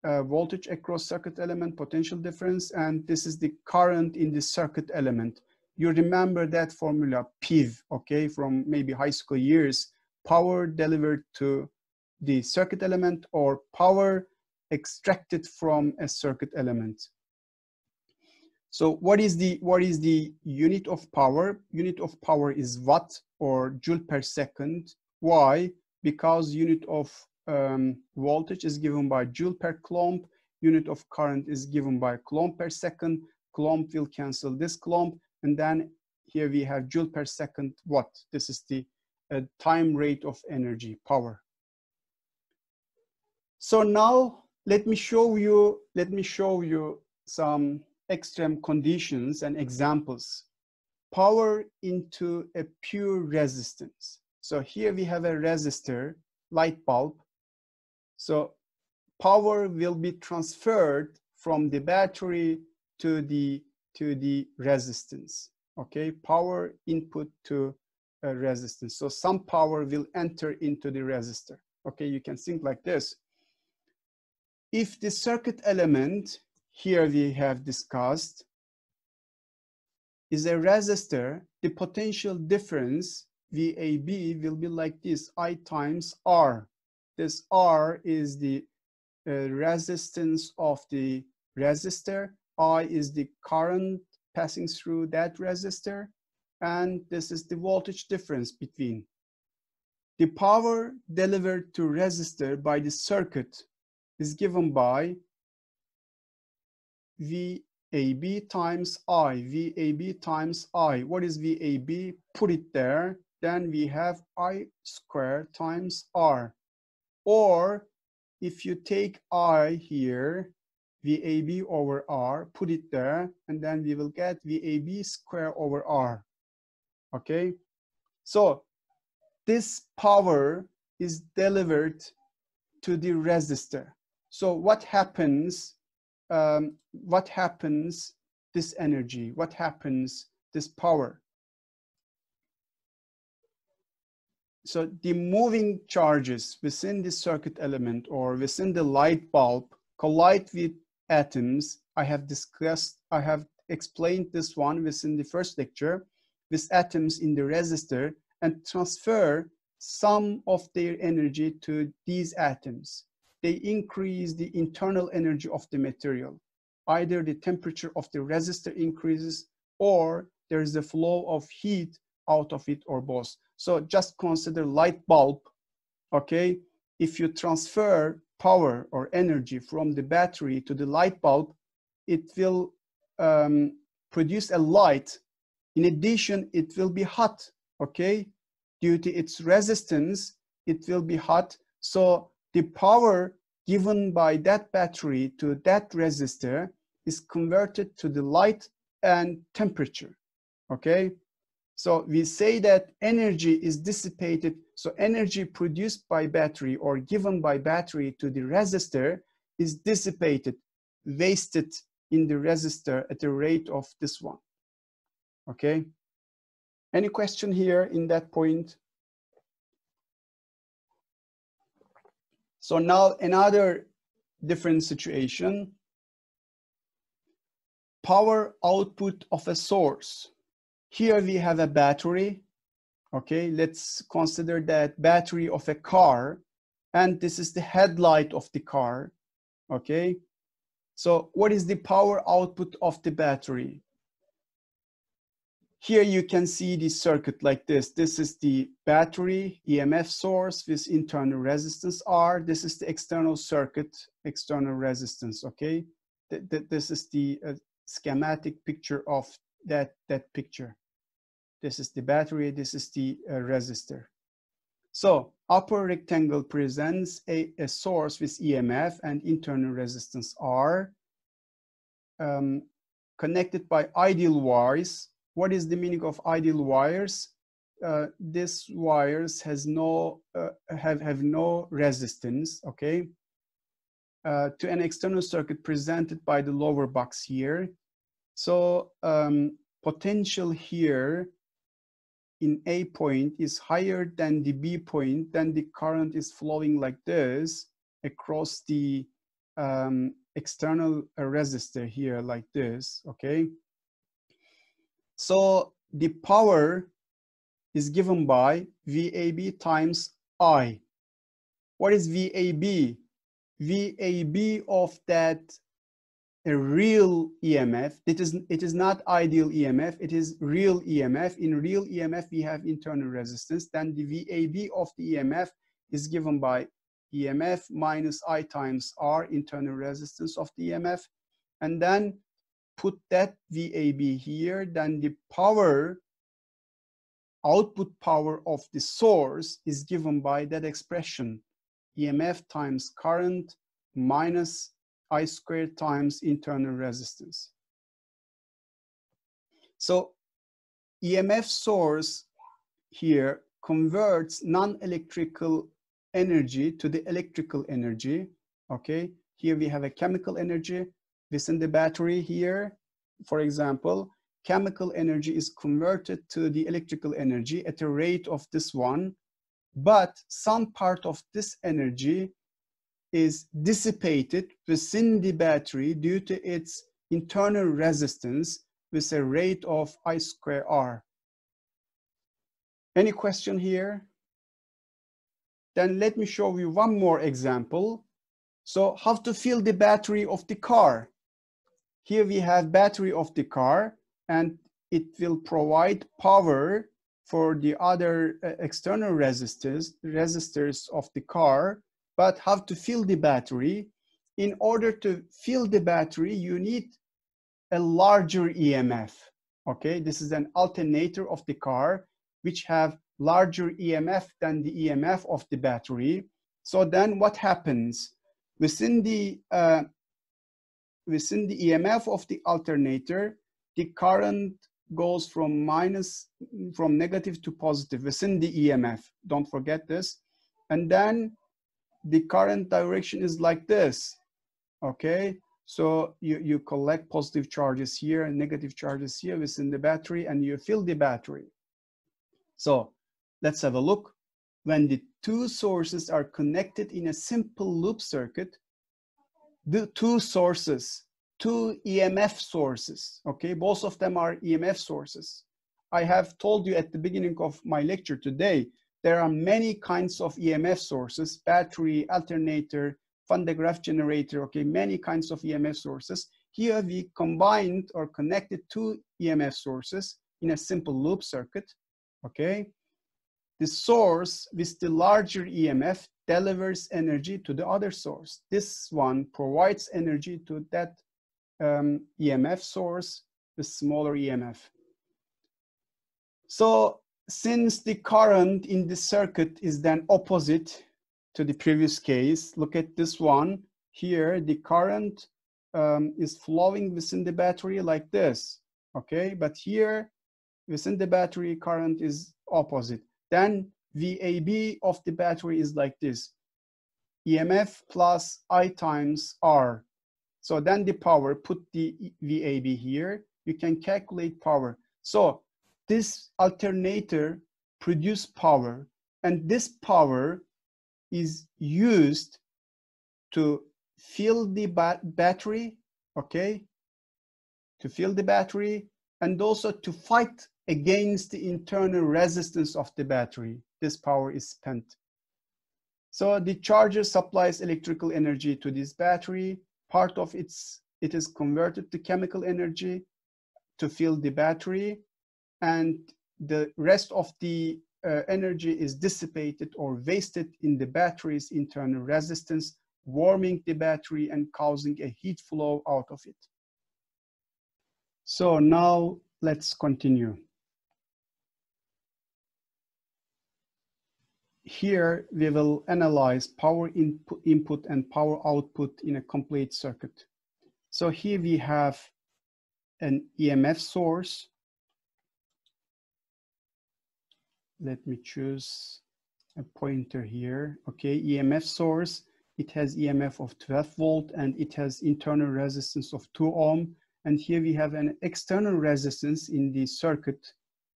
Speaker 1: voltage across circuit element, potential difference, and this is the current in the circuit element. You remember that formula, PIV, okay, from maybe high school years, power delivered to the circuit element or power extracted from a circuit element. So what is the unit of power? Unit of power is watt or joule per second. Why? Because unit of voltage is given by joule per coulomb. Unit of current is given by coulomb per second. Coulomb will cancel this coulomb, and then here we have joule per second watt. This is the time rate of energy, power. So now let me show you some extreme conditions and examples. Power into a pure resistance. So here we have a resistor, light bulb. So power will be transferred from the battery to the resistance. Okay, power input to a resistance. So some power will enter into the resistor. Okay, you can think like this. If the circuit element here we have discussed is a resistor, the potential difference VAB will be like this, I times R. This R is the resistance of the resistor, I is the current passing through that resistor, and this is the voltage difference between. The power delivered to resistor by the circuit is given by VAB times I, VAB times I. What is VAB? Put it there. Then we have I squared times R. Or if you take I here, VAB over R, put it there, and then we will get VAB square over R. Okay? So this power is delivered to the resistor. So what happens, this energy, what happens, this power? So the moving charges within the circuit element or within the light bulb collide with atoms. I have explained this one within the first lecture, with atoms in the resistor, and transfer some of their energy to these atoms. They increase the internal energy of the material. Either the temperature of the resistor increases or there is a flow of heat out of it, or both. So just consider light bulb, okay? If you transfer power or energy from the battery to the light bulb, it will produce a light. In addition, it will be hot, okay? Due to its resistance, it will be hot. So the power given by that battery to that resistor is converted to the light and temperature, okay? So we say that energy is dissipated. So energy produced by battery or given by battery to the resistor is dissipated, wasted in the resistor at the rate of this one, okay? Any question here in that point? So now another different situation. Power output of a source. Here we have a battery. Okay, let's consider that battery of a car, and this is the headlight of the car. Okay, so what is the power output of the battery? Here you can see the circuit like this. This is the battery EMF source with internal resistance R. This is the external circuit, external resistance, okay? This is the schematic picture of that picture. This is the battery, this is the resistor. So upper rectangle presents a source with EMF and internal resistance R connected by ideal wires. What is the meaning of ideal wires? These wires has no have no resistance, okay, to an external circuit presented by the lower box here. So potential here in A point is higher than the B point, then the current is flowing like this across the external resistor here like this, okay? So the power is given by VAB times I. What is VAB? VAB of that a real EMF. It is not ideal EMF, it is real EMF. In real EMF, we have internal resistance. Then the VAB of the EMF is given by EMF minus I times R, internal resistance of the EMF. And then put that VAB here, then the power, output power of the source is given by that expression, EMF times current minus I squared times internal resistance. So EMF source here converts non-electrical energy to the electrical energy, okay? Here we have a chemical energy within the battery here. For example, chemical energy is converted to the electrical energy at a rate of this one, but some part of this energy is dissipated within the battery due to its internal resistance with a rate of I square R. Any question here? Then let me show you one more example. So how to fill the battery of the car? Here we have battery of the car, and it will provide power for the other external resistors of the car. But how to fill the battery? In order to fill the battery, you need a larger EMF. Okay, this is an alternator of the car, which have larger EMF than the EMF of the battery. So then what happens? Within the EMF of the alternator, the current goes from negative to positive within the EMF. Don't forget this. And then the current direction is like this, okay? So you collect positive charges here and negative charges here within the battery, and you fill the battery. So let's have a look. When the two sources are connected in a simple loop circuit, the two sources, two EMF sources, okay? Both of them are EMF sources. I have told you at the beginning of my lecture today, there are many kinds of EMF sources, battery, alternator, Van de Graaff generator, okay, many kinds of EMF sources. Here we combined or connected two EMF sources in a simple loop circuit, okay? The source with the larger EMF delivers energy to the other source. This one provides energy to that EMF source with smaller EMF. So since the current in the circuit is then opposite to the previous case, look at this one. Here, the current is flowing within the battery like this, okay? But here, within the battery, current is opposite. Then VAB of the battery is like this, EMF plus I times R. So then the power, put the VAB here, you can calculate power. So this alternator produces power, and this power is used to fill the battery, okay, to fill the battery, and also to fight against the internal resistance of the battery. This power is spent. So the charger supplies electrical energy to this battery. Part of it is converted to chemical energy to fill the battery, and the rest of the energy is dissipated or wasted in the battery's internal resistance, warming the battery and causing a heat flow out of it. So now let's continue. Here we will analyze power input and power output in a complete circuit. So here we have an EMF source. Let me choose a pointer here. Okay, EMF source. It has EMF of 12 volt and it has internal resistance of 2 ohm. And here we have an external resistance in the circuit,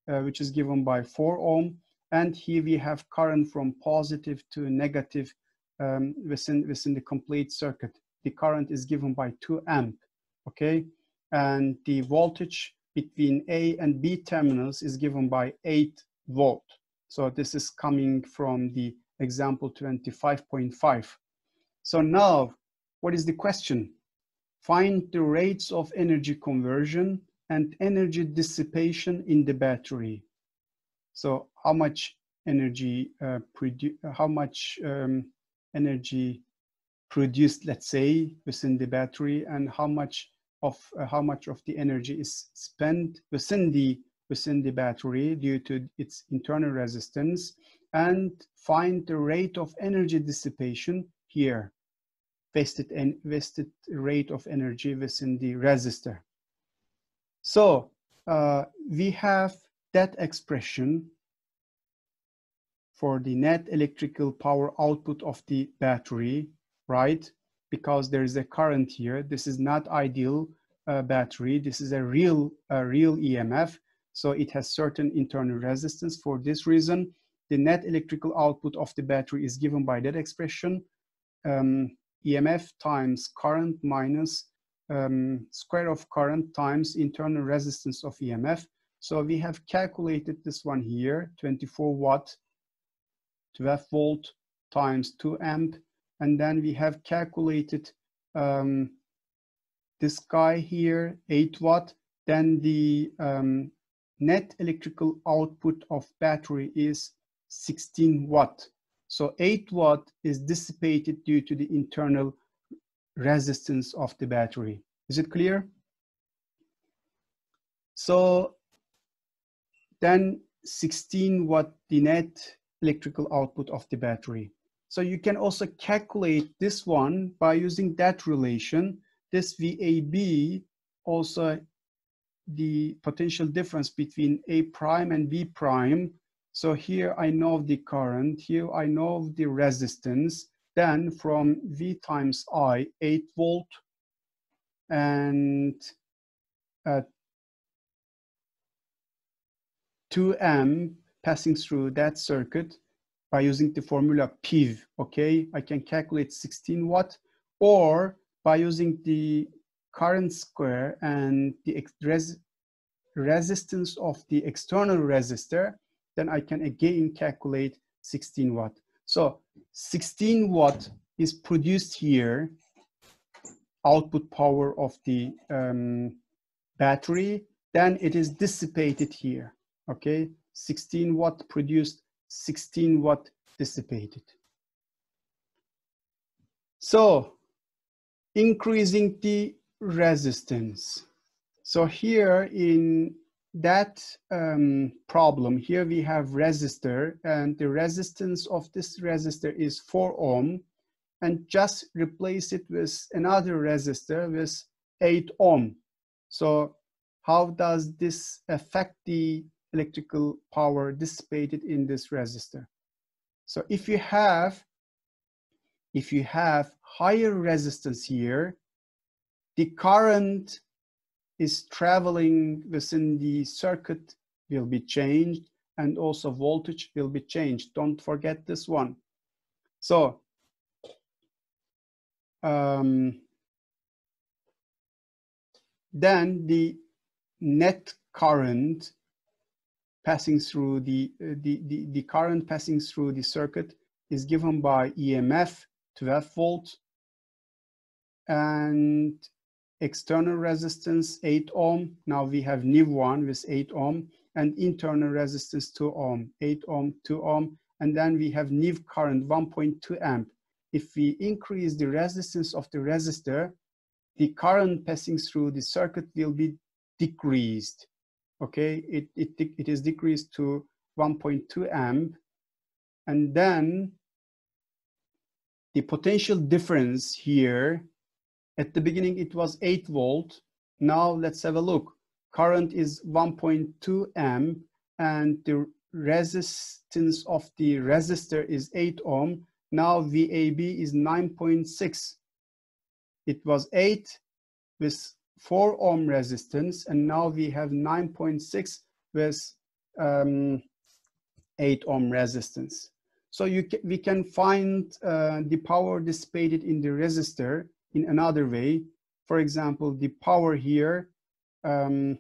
Speaker 1: which is given by 4 ohm. And here we have current from positive to negative within the complete circuit. The current is given by 2 amp, okay? And the voltage between A and B terminals is given by 8 volt. So this is coming from the example 25.5. So now, what is the question? Find the rates of energy conversion and energy dissipation in the battery. So how much energy energy produced, let's say, within the battery, and how much of the energy is spent within the battery due to its internal resistance, and find the rate of energy dissipation here, wasted rate of energy within the resistor. So we have that expression for the net electrical power output of the battery, right? Because there is a current here. This is not ideal battery. This is a real EMF. So it has certain internal resistance. For this reason, the net electrical output of the battery is given by that expression, EMF times current minus square of current times internal resistance of EMF. So we have calculated this one here, 24 watt, 12 volt times 2 amp. And then we have calculated this guy here, 8 watt. Then the net electrical output of battery is 16 watt. So 8 watt is dissipated due to the internal resistance of the battery. Is it clear? So then 16 watt the net electrical output of the battery. So you can also calculate this one by using that relation. This VAB, also the potential difference between A prime and B prime. So here I know the current, here I know the resistance. Then from V times I, 8 volt, and 2 amp passing through that circuit by using the formula PHYS, okay? I can calculate 16 watt, or by using the current square and the resistance of the external resistor, then I can again calculate 16 watt. So 16 watt is produced here, output power of the battery, then it is dissipated here, okay? 16 watt produced, 16 watt dissipated. So increasing the resistance. So here in that problem, here we have resistor, and the resistance of this resistor is 4 ohm, and just replace it with another resistor with 8 ohm. So how does this affect the electrical power dissipated in this resistor? So if you have higher resistance here, the current is traveling within the circuit will be changed, and also voltage will be changed. Don't forget this one. So then the net current passing through the current passing through the circuit is given by EMF 12 volt and external resistance 8 ohm. Now we have new one with 8 ohm and internal resistance 2 ohm, 8 ohm, 2 ohm, and then we have new current 1.2 amp. If we increase the resistance of the resistor, the current passing through the circuit will be decreased. Okay, it is decreased to 1.2 amp, and then the potential difference here, at the beginning it was 8 volt. Now let's have a look. Current is 1.2 amp and the resistance of the resistor is 8 ohm. Now VAB is 9.6. It was 8 with 4 ohm resistance, and now we have 9.6 with 8 ohm resistance. So we can find the power dissipated in the resistor in another way. For example, the power here, the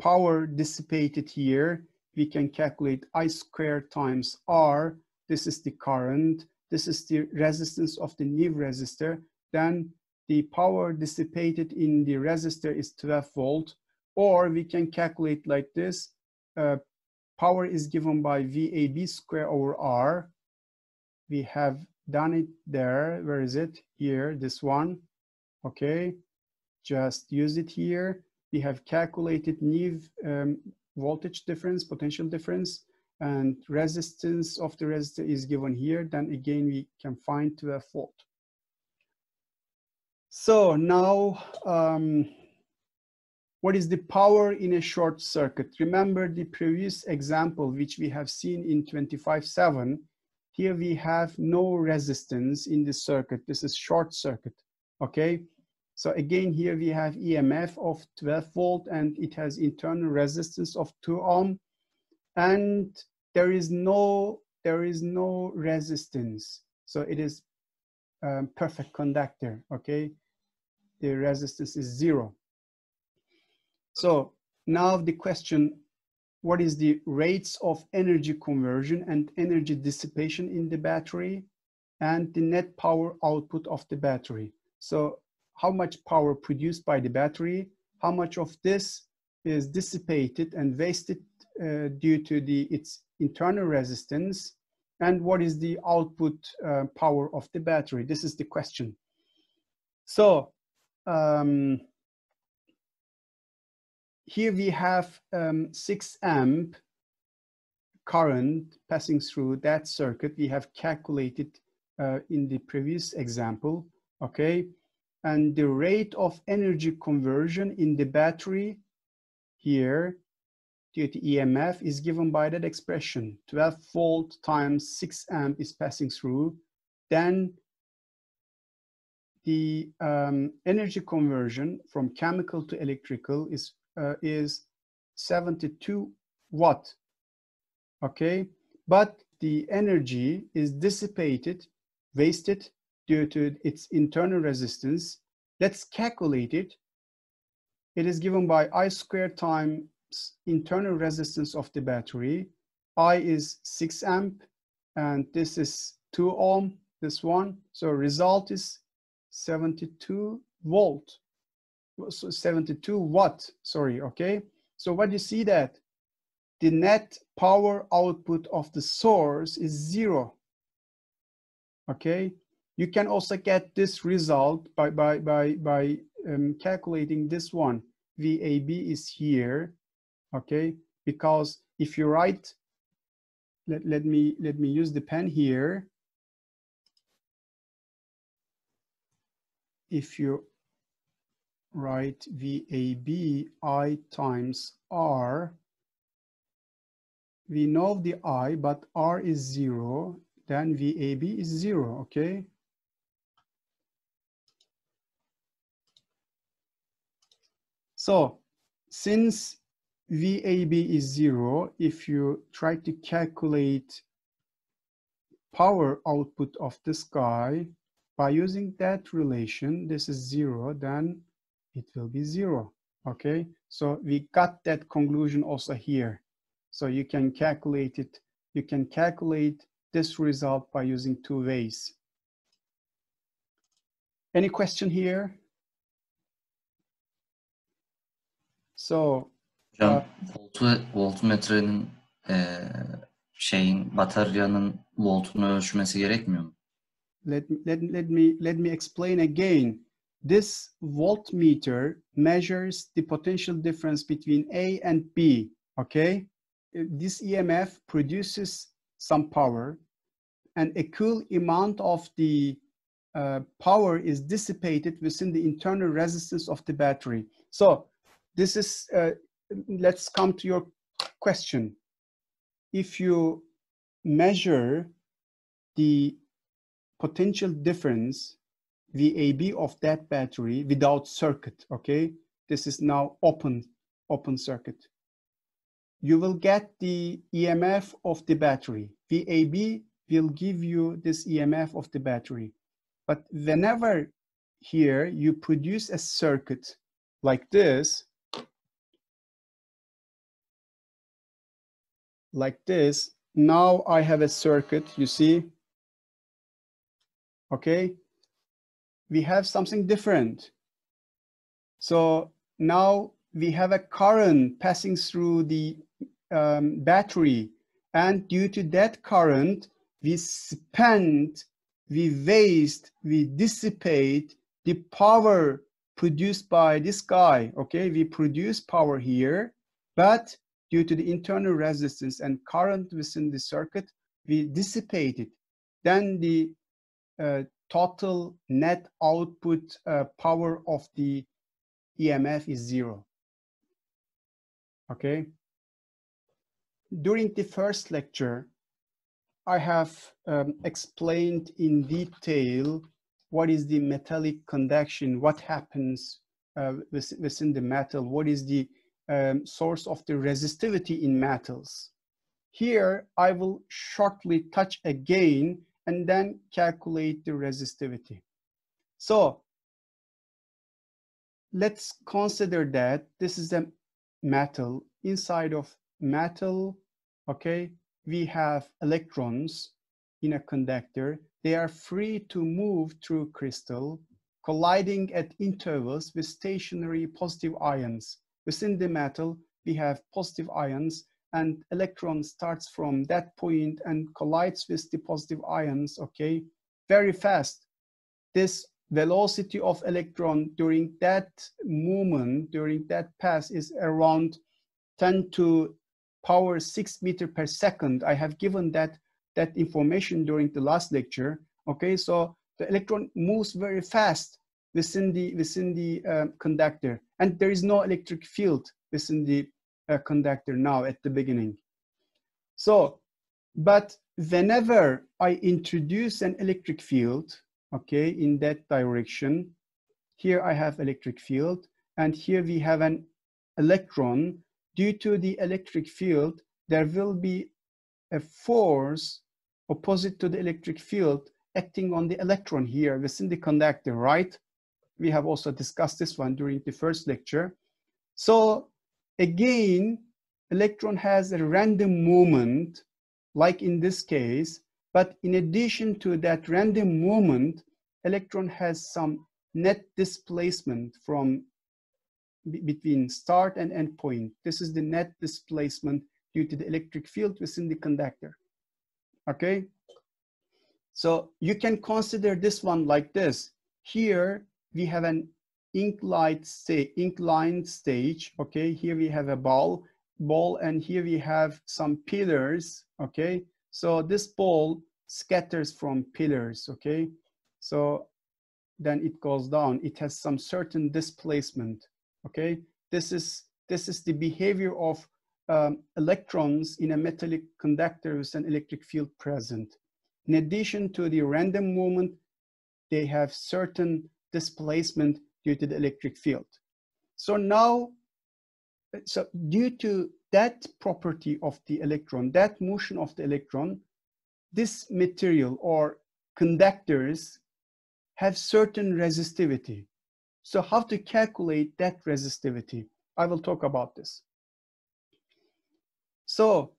Speaker 1: power dissipated here, we can calculate I squared times R. This is the current. This is the resistance of the new resistor. Then the power dissipated in the resistor is 12 volt. Or we can calculate like this. Power is given by VAB square over R. We have done it there. Where is it? Here, this one. Okay, just use it here. We have calculated new voltage difference, potential difference, and resistance of the resistor is given here. Then again, we can find 12 volt. So now, what is the power in a short circuit? Remember the previous example, which we have seen in 25.7. Here we have no resistance in the circuit. This is short circuit, okay? So again, here we have EMF of 12 volt and it has internal resistance of 2 ohm. And there is no resistance. So it is perfect conductor, okay? The resistance is 0. So now the question, what is the rates of energy conversion and energy dissipation in the battery and the net power output of the battery? So how much power produced by the battery, how much of this is dissipated and wasted due to its internal resistance, and what is the output power of the battery? This is the question. So here we have 6 amp current passing through that circuit. We have calculated in the previous example, okay? And the rate of energy conversion in the battery here due to EMF is given by that expression. 12 volt times 6 amp is passing through. Then the energy conversion from chemical to electrical is 72 watt, okay? But the energy is dissipated, wasted due to its internal resistance. Let's calculate it. It is given by I squared times internal resistance of the battery. I is 6 amp and this is 2 ohm, this one. So result is 72 volt. So 72 watt, sorry, okay? So what you see that the net power output of the source is 0, okay? You can also get this result by calculating this one. VAB is here, okay? Because if you write, let me use the pen here. If you write VAB I times R, we know the I, but R is 0, then VAB is 0, okay? So since VAB is 0, if you try to calculate power output of this guy, by using that relation, this is 0, then it will be 0. Okay, so we got that conclusion also here. So you can calculate it. You can calculate this result by using two ways. Any question here? So
Speaker 2: Hocam voltmetrenin bataryanın voltunu ölçmesi gerekmiyor mu?
Speaker 1: Let me explain again. This voltmeter measures the potential difference between A and B. Okay, this EMF produces some power, and a equal amount of the power is dissipated within the internal resistance of the battery. So this is, let's come to your question. If you measure the potential difference VAB of that battery without circuit, okay, this is now open circuit, you will get the EMF of the battery. VAB will give you this EMF of the battery. But whenever here you produce a circuit like this, now I have a circuit, you see, okay, we have something different. So now we have a current passing through the battery, and due to that current, we spend, we waste, we dissipate the power produced by this guy. Okay, we produce power here, but due to the internal resistance and current within the circuit, we dissipate it. Then the total net output power of the EMF is 0. Okay. During the first lecture, I have explained in detail what is the metallic conduction, what happens within the metal, what is the source of the resistivity in metals. Here, I will shortly touch again and then calculate the resistivity. So let's consider that this is a metal. Inside of metal, okay, we have electrons in a conductor. They are free to move through crystal, colliding at intervals with stationary positive ions. Within the metal, we have positive ions, and electron starts from that point and collides with the positive ions, okay, very fast. This velocity of electron during that movement, during that pass, is around 10 to power 6 meter per second. I have given that information during the last lecture. Okay, so the electron moves very fast within the conductor, and there is no electric field within the conductor now at the beginning. So, but whenever I introduce an electric field, okay, in that direction, here I have electric field, and here we have an electron. Due to the electric field, there will be a force opposite to the electric field acting on the electron here within the conductor, right? We have also discussed this one during the first lecture. So again, electron has a random movement, like in this case, but in addition to that random movement, electron has some net displacement from between start and end point. This is the net displacement due to the electric field within the conductor. Okay, so you can consider this one like this. Here we have an inclined stage. Okay, here we have a ball, and here we have some pillars. Okay, so this ball scatters from pillars. Okay, so then it goes down. It has some certain displacement. Okay, this is the behavior of electrons in a metallic conductor with an electric field present. In addition to the random movement, they have certain displacement due to the electric field. So now, so due to that property of the electron, that motion of the electron, this material or conductors have certain resistivity. So how to calculate that resistivity? I will talk about this. So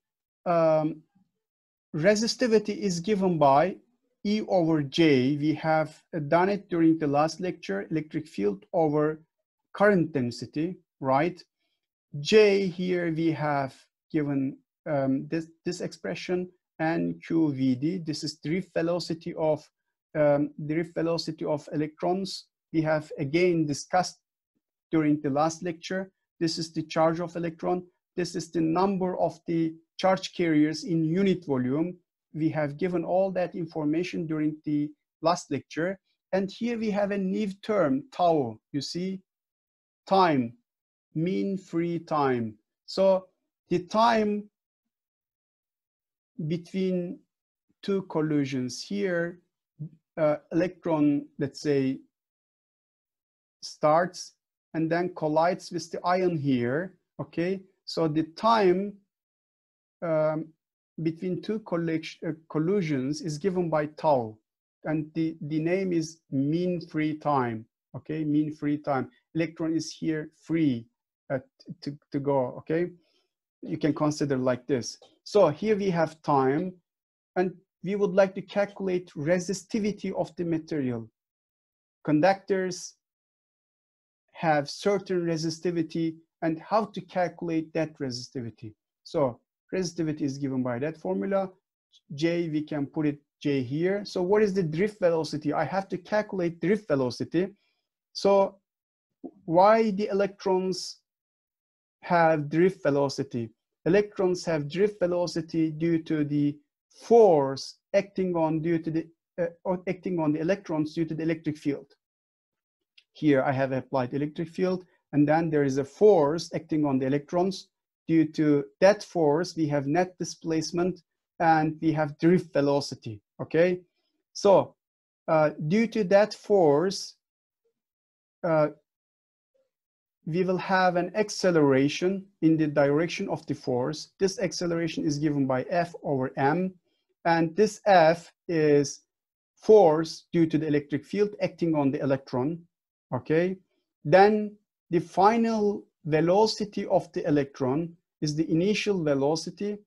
Speaker 1: resistivity is given by E over J. We have done it during the last lecture, electric field over current density, right? J here we have given this expression, and QVD. This is drift velocity of electrons. We have again discussed during the last lecture. This is the charge of electron. This is the number of the charge carriers in unit volume. We have given all that information during the last lecture. And here we have a new term, tau. You see, time, mean free time. So the time between two collisions here, electron, let's say, starts and then collides with the ion here, okay? So the time between two collisions is given by tau, and the name is mean free time, okay? Mean free time. Electron is here free to go, okay? You can consider like this. So here we have time, and we would like to calculate resistivity of the material. Conductors have certain resistivity, and how to calculate that resistivity. So resistivity is given by that formula. J, we can put it J here. So what is the drift velocity? I have to calculate drift velocity. So why the electrons have drift velocity? Electrons have drift velocity due to the force acting on the electrons due to the electric field. Here I have applied electric field, and then there is a force acting on the electrons. Due to that force, we have net displacement and we have drift velocity, okay? So due to that force, we will have an acceleration in the direction of the force. This acceleration is given by F over m, and this F is force due to the electric field acting on the electron, okay? Then the final velocity of the electron is the initial velocity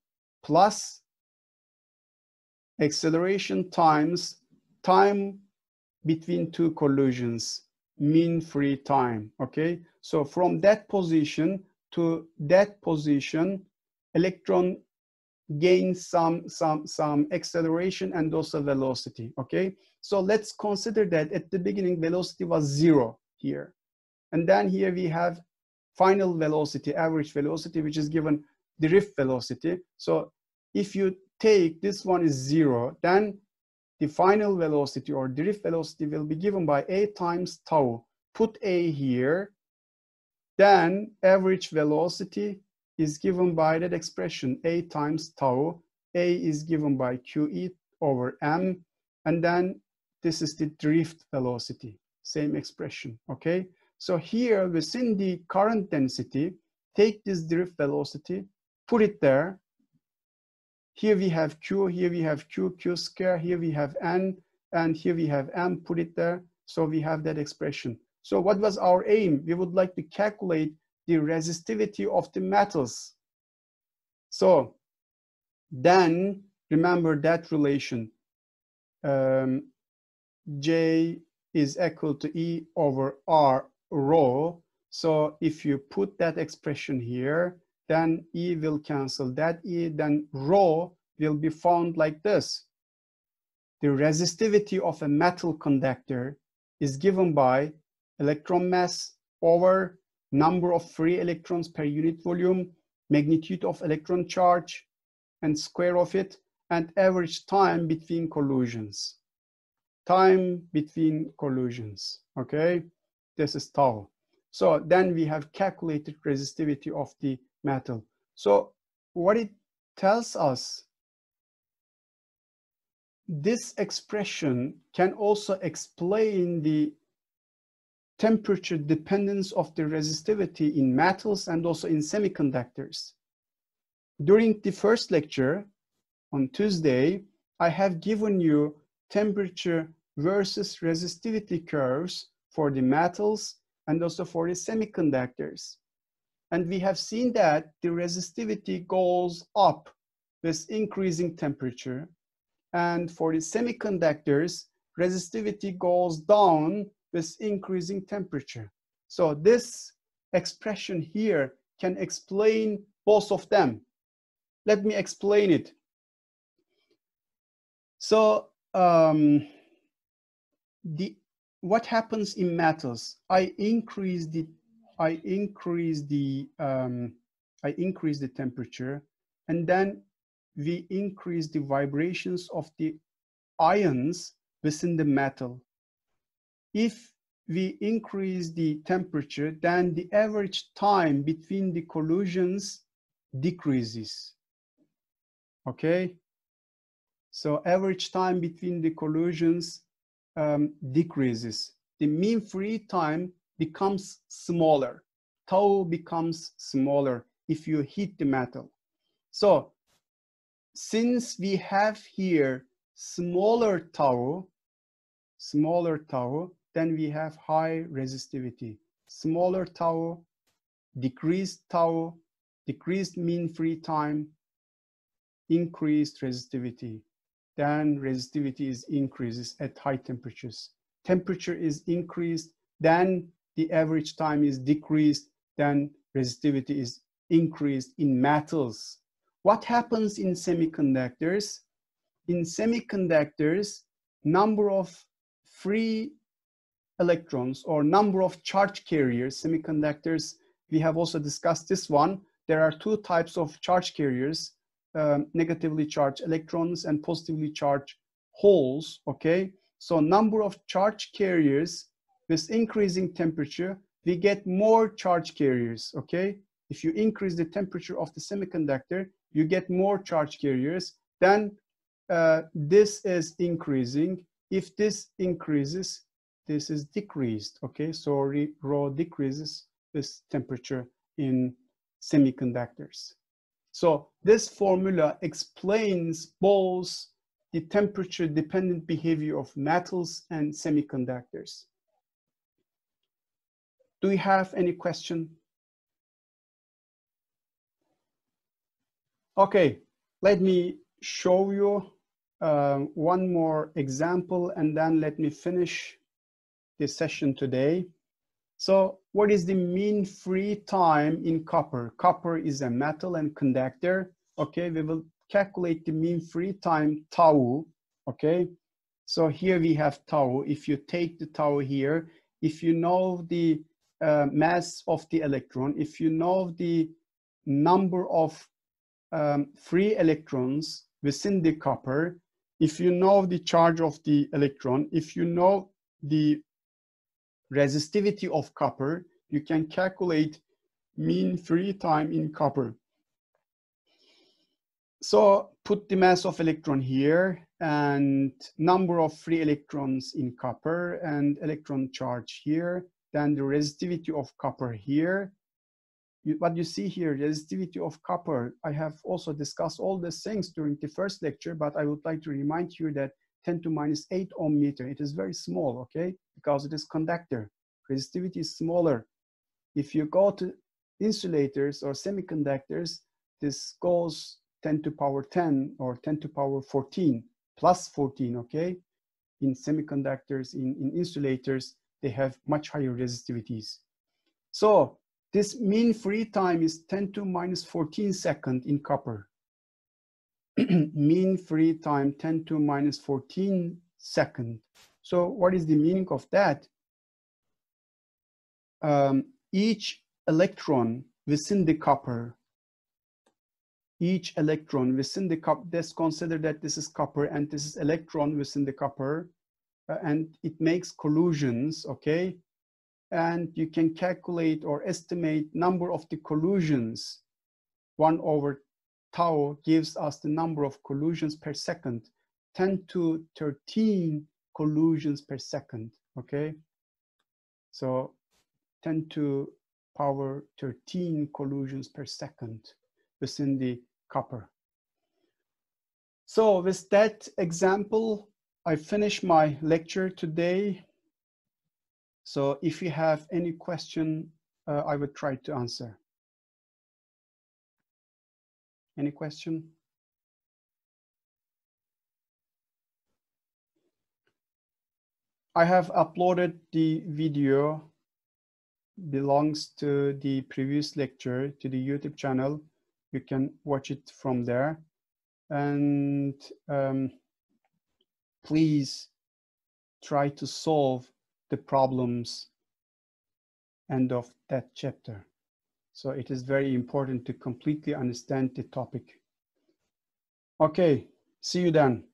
Speaker 1: plus acceleration times time between two collisions, mean free time, okay? So from that position to that position, electron gains some acceleration and also velocity, okay? So let's consider that at the beginning velocity was 0 here. And then here we have final velocity, average velocity, which is given drift velocity. So if you take this one is 0, then the final velocity or drift velocity will be given by A times tau. Put A here, then average velocity is given by that expression, A times tau. A is given by QE over m, and then this is the drift velocity, same expression, okay? So here within the current density, take this drift velocity, put it there. Here we have Q, here we have Q square, here we have N, and here we have M, put it there. So we have that expression. So what was our aim? We would like to calculate the resistivity of the metals. So then remember that relation. J is equal to E over R rho. So if you put that expression here, then E will cancel that E, then rho will be found like this. The resistivity of a metal conductor is given by electron mass over number of free electrons per unit volume, magnitude of electron charge, and square of it, and average time between collisions. Time between collisions, okay? This is tau. So then we have calculated resistivity of the metal. So what it tells us, this expression can also explain the temperature dependence of the resistivity in metals and also in semiconductors. During the first lecture on Tuesday, I have given you temperature versus resistivity curves for the metals and also for the semiconductors. And we have seen that the resistivity goes up with increasing temperature. And for the semiconductors, resistivity goes down with increasing temperature. So this expression here can explain both of them. Let me explain it. So what happens in metals? I increase the temperature, and then we increase the vibrations of the ions within the metal. If we increase the temperature, then the average time between the collisions decreases. Okay, so average time between the collisions decreases. The mean free time becomes smaller. Tau becomes smaller if you heat the metal. So since we have here smaller tau, then we have high resistivity. Smaller tau, decreased mean free time, increased resistivity. Then resistivity is increases at high temperatures. Temperature is increased, then the average time is decreased, then resistivity is increased in metals. What happens in semiconductors? In semiconductors, number of free electrons or number of charge carriers, semiconductors, we have also discussed this one. There are two types of charge carriers, negatively charged electrons and positively charged holes, okay? So number of charge carriers with increasing temperature, we get more charge carriers, okay? If you increase the temperature of the semiconductor, you get more charge carriers, then this is increasing. If this increases, this is decreased, okay? So rho decreases with temperature in semiconductors. So this formula explains both the temperature dependent behavior of metals and semiconductors. Do you have any question? Okay, let me show you one more example, and then let me finish this session today. So what is the mean free time in copper? Copper is a metal and conductor. Okay, we will calculate the mean free time tau. Okay, so here we have tau. If you take the tau here, if you know the mass of the electron, if you know the number of free electrons within the copper, if you know the charge of the electron, if you know the resistivity of copper, you can calculate mean free time in copper. So put the mass of electron here and number of free electrons in copper and electron charge here, then the resistivity of copper here. What you see here, resistivity of copper, I have also discussed all these things during the first lecture, but I would like to remind you that 10 to minus 8 ohm meter, it is very small, okay? Because it is conductor. Resistivity is smaller. If you go to insulators or semiconductors, this goes 10 to power 10 or 10 to power 14, plus 14, okay? In semiconductors, in insulators, they have much higher resistivities. So this mean free time is 10 to minus 14 seconds in copper. Mean free time 10 to minus 14 seconds. So what is the meaning of that? Each electron within the copper, let's consider that this is copper and this is electron within the copper, and it makes collisions, okay? And you can calculate or estimate number of the collisions. 1 over tau gives us the number of collisions per second, 10 to 13 collisions per second, okay? So 10 to power 13 collisions per second within the copper. So with that example, I finished my lecture today. So if you have any question, I would try to answer. Any question? I have uploaded the video, belongs to the previous lecture, to the YouTube channel. You can watch it from there. And please try to solve the problems end of that chapter. So it is very important to completely understand the topic. Okay, see you then.